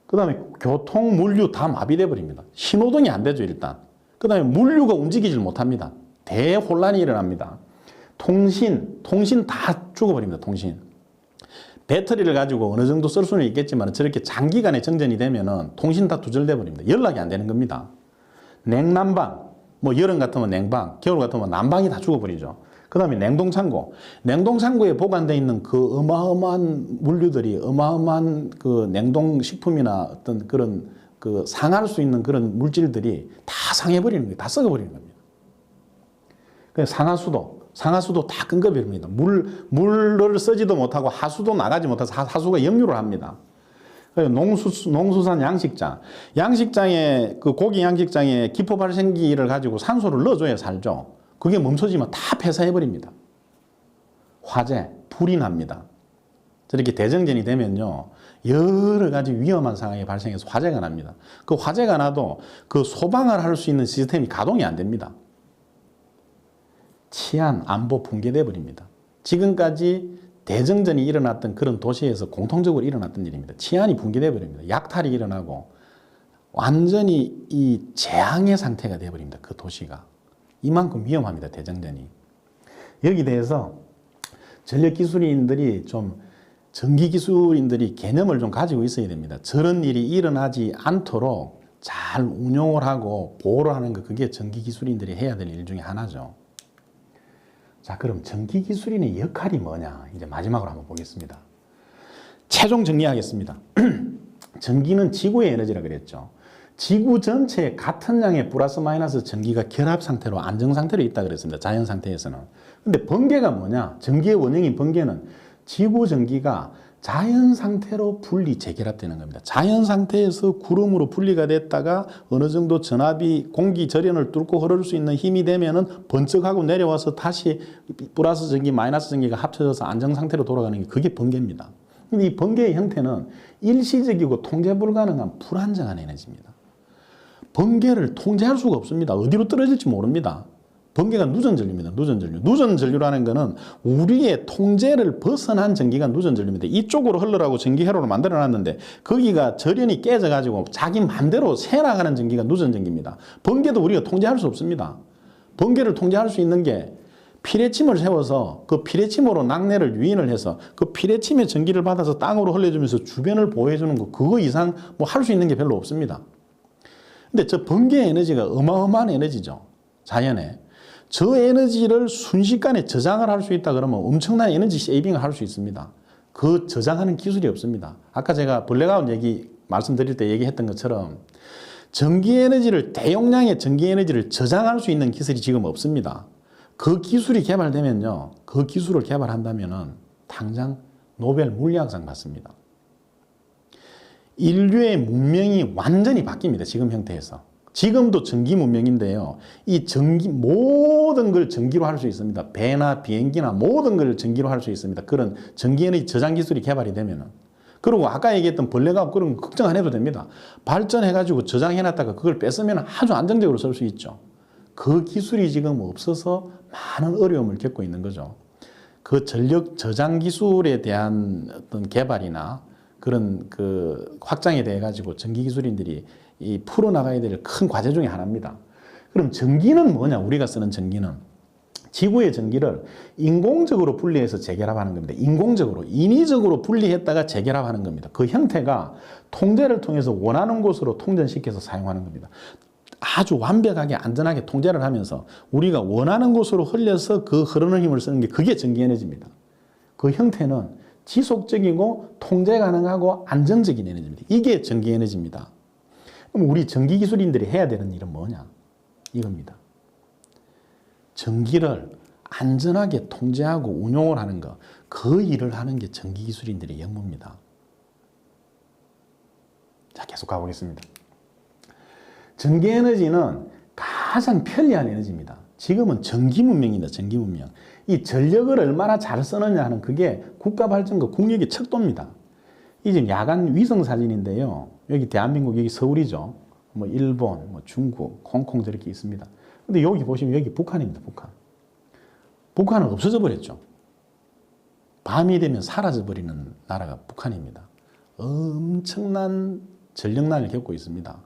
그 다음에 교통, 물류 다 마비돼 버립니다. 신호등이 안 되죠, 일단. 그 다음에 물류가 움직이질 못합니다. 대혼란이 일어납니다. 통신 다 죽어버립니다, 통신. 배터리를 가지고 어느 정도 쓸 수는 있겠지만 저렇게 장기간에 정전이 되면은 통신 다 두절돼 버립니다. 연락이 안 되는 겁니다. 냉난방, 뭐 여름 같으면 냉방, 겨울 같으면 난방이 다 죽어버리죠. 그 다음에 냉동창고에 보관되어 있는 그 어마어마한 물류들이 어마어마한 그 냉동식품이나 어떤 그런 그 상할 수 있는 그런 물질들이 다 상해버리는 거예요. 다 썩어버리는 겁니다. 그래서 상하수도 다 끊겨버립니다. 물을 쓰지도 못하고 하수도 나가지 못해서 하수가 역류를 합니다. 농수산 양식장에 그 고기 양식장에 기포 발생기를 가지고 산소를 넣어줘야 살죠. 그게 멈춰지면 다 폐사해버립니다. 화재, 불이 납니다. 저렇게 대정전이 되면요, 여러 가지 위험한 상황이 발생해서 화재가 납니다. 그 화재가 나도 그 소방을 할 수 있는 시스템이 가동이 안 됩니다. 치안, 안보 붕괴돼 버립니다. 지금까지 대정전이 일어났던 그런 도시에서 공통적으로 일어났던 일입니다. 치안이 붕괴돼 버립니다. 약탈이 일어나고 완전히 이 재앙의 상태가 돼 버립니다. 그 도시가. 이만큼 위험합니다. 대정전이. 여기 대해서 전력기술인들이 좀 전기기술인들이 개념을 좀 가지고 있어야 됩니다. 저런 일이 일어나지 않도록 잘 운용을 하고 보호를 하는 거, 그게 전기기술인들이 해야 될 일 중에 하나죠. 자, 그럼 전기기술인의 역할이 뭐냐? 이제 마지막으로 한번 보겠습니다. 최종 정리하겠습니다. 전기는 지구의 에너지라 그랬죠. 지구 전체에 같은 양의 플러스 마이너스 전기가 결합 상태로 안정 상태로 있다 그랬습니다. 자연 상태에서는. 근데 번개가 뭐냐? 전기의 원형인 번개는 지구 전기가 자연 상태로 분리 재결합되는 겁니다. 자연 상태에서 구름으로 분리가 됐다가 어느 정도 전압이 공기 절연을 뚫고 흐를 수 있는 힘이 되면은 번쩍하고 내려와서 다시 플러스 전기, 마이너스 전기가 합쳐져서 안정 상태로 돌아가는 게 그게 번개입니다. 근데 이 번개의 형태는 일시적이고 통제 불가능한 불안정한 에너지입니다. 번개를 통제할 수가 없습니다. 어디로 떨어질지 모릅니다. 번개가 누전전류입니다. 누전전류. 누전전류라는 것은 우리의 통제를 벗어난 전기가 누전전류입니다. 이쪽으로 흘러라고 전기 회로를 만들어 놨는데 거기가 절연이 깨져가지고 자기 맘대로 새나가는 전기가 누전전기입니다. 번개도 우리가 통제할 수 없습니다. 번개를 통제할 수 있는 게 피레침을 세워서 그 피레침으로 낙뢰를 유인을 해서 그 피레침의 전기를 받아서 땅으로 흘려주면서 주변을 보호해주는 거 그거 이상 뭐 할 수 있는 게 별로 없습니다. 근데 저 번개 에너지가 어마어마한 에너지죠. 자연에. 저 에너지를 순식간에 저장을 할 수 있다 그러면 엄청난 에너지 세이빙을 할 수 있습니다. 그 저장하는 기술이 없습니다. 아까 제가 블랙아웃 얘기 말씀드릴 때 얘기했던 것처럼 전기 에너지를 대용량의 전기 에너지를 저장할 수 있는 기술이 지금 없습니다. 그 기술이 개발되면요. 그 기술을 개발한다면은 당장 노벨 물리학상 받습니다. 인류의 문명이 완전히 바뀝니다. 지금 형태에서. 지금도 전기 문명인데요. 이 전기, 모든 걸 전기로 할 수 있습니다. 배나 비행기나 모든 걸 전기로 할 수 있습니다. 그런 전기 에너지 저장 기술이 개발이 되면은. 그리고 아까 얘기했던 벌레가 그런 거 걱정 안 해도 됩니다. 발전해가지고 저장해놨다가 그걸 뺐으면 아주 안정적으로 쓸 수 있죠. 그 기술이 지금 없어서 많은 어려움을 겪고 있는 거죠. 그 전력 저장 기술에 대한 어떤 개발이나 그런 그 확장에 대해 가지고 전기 기술인들이 이 풀어나가야 될 큰 과제 중에 하나입니다. 그럼 전기는 뭐냐? 우리가 쓰는 전기는 지구의 전기를 인공적으로 분리해서 재결합하는 겁니다. 인공적으로, 인위적으로 분리했다가 재결합하는 겁니다. 그 형태가 통제를 통해서 원하는 곳으로 통전시켜서 사용하는 겁니다. 아주 완벽하게 안전하게 통제를 하면서 우리가 원하는 곳으로 흘려서 그 흐르는 힘을 쓰는 게 그게 전기 에너지입니다. 그 형태는 지속적이고 통제 가능하고 안정적인 에너지입니다. 이게 전기 에너지입니다. 그럼 우리 전기 기술인들이 해야 되는 일은 뭐냐? 이겁니다. 전기를 안전하게 통제하고 운용을 하는 것, 그 일을 하는 게 전기 기술인들의 역무입니다. 자, 계속 가보겠습니다. 전기 에너지는 가장 편리한 에너지입니다. 지금은 전기 문명입니다. 전기 문명. 이 전력을 얼마나 잘 쓰느냐 하는 그게 국가 발전과 국력의 척도입니다. 이 지금 야간 위성 사진인데요. 여기 대한민국, 여기 서울이죠. 뭐 일본, 뭐 중국, 홍콩 저렇게 있습니다. 근데 여기 보시면 여기 북한입니다. 북한. 북한은 없어져 버렸죠. 밤이 되면 사라져 버리는 나라가 북한입니다. 엄청난 전력난을 겪고 있습니다.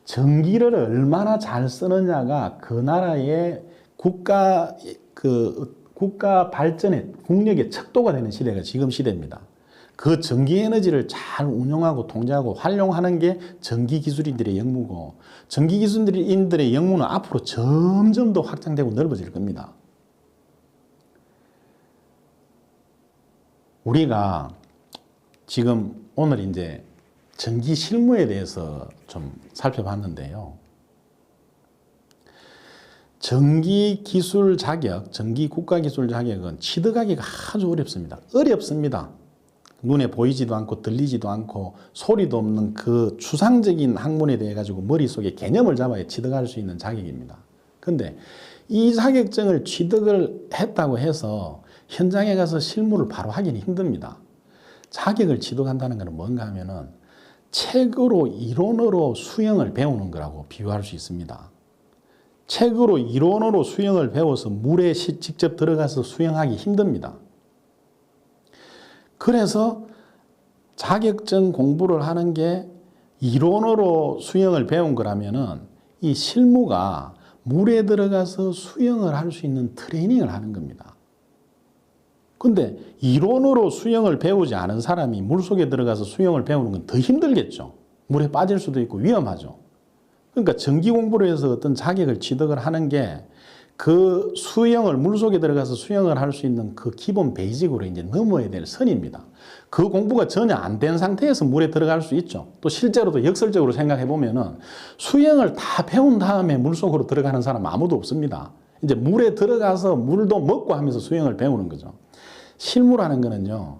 전기를 얼마나 잘 쓰느냐가 그 나라의 국가 발전의 국력의 척도가 되는 시대가 지금 시대입니다. 그 전기 에너지를 잘 운용하고 통제하고 활용하는 게 전기 기술인들의 역무고, 전기 기술인들의 역무는 앞으로 점점 더 확장되고 넓어질 겁니다. 우리가 지금 오늘 이제 전기 실무에 대해서 좀 살펴봤는데요. 전기 기술 자격, 전기 국가 기술 자격은 취득하기가 아주 어렵습니다. 어렵습니다. 눈에 보이지도 않고 들리지도 않고 소리도 없는 그 추상적인 학문에 대해 가지고 머릿속에 개념을 잡아야 취득할 수 있는 자격입니다. 근데 이 자격증을 취득을 했다고 해서 현장에 가서 실무를 바로 하기는 힘듭니다. 자격을 취득한다는 것은 뭔가 하면은 책으로 이론으로 수영을 배우는 거라고 비유할 수 있습니다. 책으로 이론으로 수영을 배워서 물에 직접 들어가서 수영하기 힘듭니다. 그래서 자격증 공부를 하는 게 이론으로 수영을 배운 거라면은 이 실무가 물에 들어가서 수영을 할 수 있는 트레이닝을 하는 겁니다. 근데 이론으로 수영을 배우지 않은 사람이 물속에 들어가서 수영을 배우는 건 더 힘들겠죠. 물에 빠질 수도 있고 위험하죠. 그러니까 전기 공부를 해서 어떤 자격을 취득을 하는 게 그 수영을 물속에 들어가서 수영을 할 수 있는 그 기본 베이직으로 이제 넘어야 될 선입니다. 그 공부가 전혀 안 된 상태에서 물에 들어갈 수 있죠. 또 실제로도 역설적으로 생각해 보면은 수영을 다 배운 다음에 물속으로 들어가는 사람 아무도 없습니다. 이제 물에 들어가서 물도 먹고 하면서 수영을 배우는 거죠. 실무라는 거는요,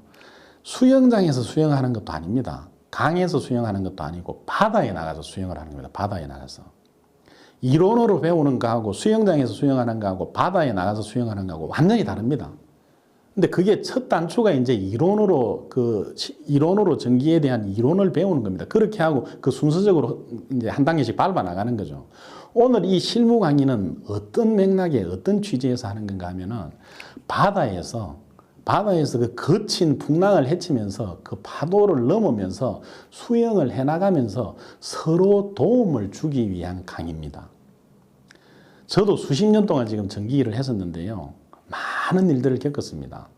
수영장에서 수영하는 것도 아닙니다. 강에서 수영하는 것도 아니고 바다에 나가서 수영을 하는 겁니다. 바다에 나가서. 이론으로 배우는 거하고 수영장에서 수영하는 거하고 바다에 나가서 수영하는 거하고 완전히 다릅니다. 근데 그게 첫 단추가 이제 이론으로 전기에 대한 이론을 배우는 겁니다. 그렇게 하고 그 순서적으로 이제 한 단계씩 밟아 나가는 거죠. 오늘 이 실무 강의는 어떤 맥락에 어떤 취지에서 하는 건가 하면은 바다에서 그 거친 풍랑을 헤치면서 그 파도를 넘으면서 수영을 해 나가면서 서로 도움을 주기 위한 강의입니다. 저도 수십 년 동안 지금 전기 일을 했었는데요. 많은 일들을 겪었습니다.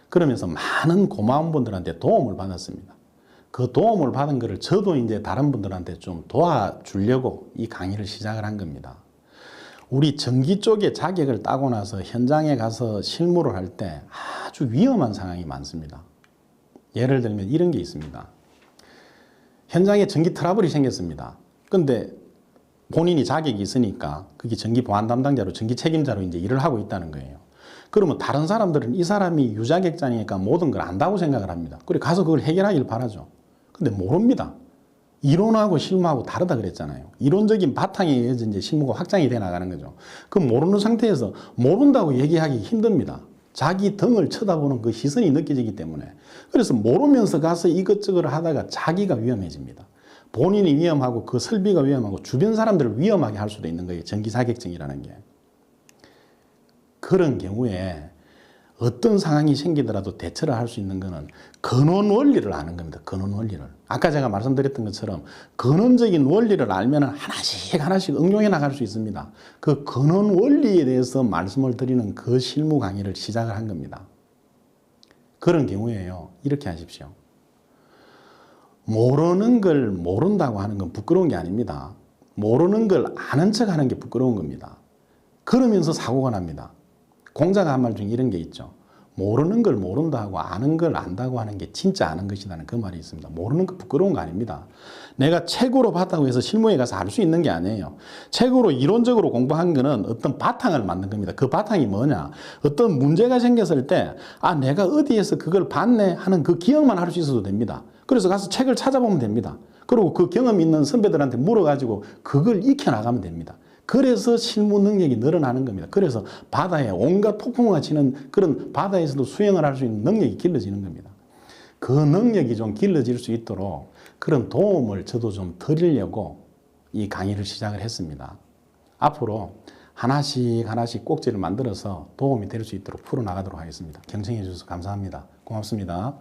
그러면서 많은 고마운 분들한테 도움을 받았습니다. 그 도움을 받은 거를 저도 이제 다른 분들한테 좀 도와주려고 이 강의를 시작을 한 겁니다. 우리 전기 쪽에 자격을 따고 나서 현장에 가서 실무를 할 때 아주 위험한 상황이 많습니다. 예를 들면 이런 게 있습니다. 현장에 전기 트러블이 생겼습니다. 근데 본인이 자격이 있으니까 그게 전기 보안 담당자로 전기 책임자로 이제 일을 하고 있다는 거예요. 그러면 다른 사람들은 이 사람이 유자격자니까 모든 걸 안다고 생각을 합니다. 그래 가서 그걸 해결하길 바라죠. 근데 모릅니다. 이론하고 실무하고 다르다 그랬잖아요. 이론적인 바탕에 의해서 이제 실무가 확장이 돼 나가는 거죠. 그 모르는 상태에서 모른다고 얘기하기 힘듭니다. 자기 등을 쳐다보는 그 시선이 느껴지기 때문에. 그래서 모르면서 가서 이것저것 하다가 자기가 위험해집니다. 본인이 위험하고 그 설비가 위험하고 주변 사람들을 위험하게 할 수도 있는 거예요. 전기 자격증이라는 게. 그런 경우에 어떤 상황이 생기더라도 대처를 할 수 있는 것은 근원 원리를 아는 겁니다. 근원 원리를. 아까 제가 말씀드렸던 것처럼 근원적인 원리를 알면 하나씩 응용해 나갈 수 있습니다. 그 근원 원리에 대해서 말씀을 드리는 그 실무 강의를 시작을 한 겁니다. 그런 경우에요. 이렇게 하십시오. 모르는 걸 모른다고 하는 건 부끄러운 게 아닙니다. 모르는 걸 아는 척 하는 게 부끄러운 겁니다. 그러면서 사고가 납니다. 공자가 한 말 중에 이런 게 있죠. 모르는 걸 모른다고 아는 걸 안다고 하는 게 진짜 아는 것이라는 그 말이 있습니다. 모르는 거 부끄러운 거 아닙니다. 내가 책으로 봤다고 해서 실무에 가서 알 수 있는 게 아니에요. 책으로 이론적으로 공부한 거는 어떤 바탕을 만든 겁니다. 그 바탕이 뭐냐. 어떤 문제가 생겼을 때 내가 어디에서 그걸 봤네 하는 그 기억만 할 수 있어도 됩니다. 그래서 가서 책을 찾아보면 됩니다. 그리고 그 경험 있는 선배들한테 물어가지고 그걸 익혀나가면 됩니다. 그래서 실무 능력이 늘어나는 겁니다. 그래서 바다에 온갖 폭풍우가 치는 그런 바다에서도 수영을 할 수 있는 능력이 길러지는 겁니다. 그 능력이 좀 길러질 수 있도록 그런 도움을 저도 좀 드리려고 이 강의를 시작을 했습니다. 앞으로 하나씩 꼭지를 만들어서 도움이 될 수 있도록 풀어나가도록 하겠습니다. 경청해 주셔서 감사합니다. 고맙습니다.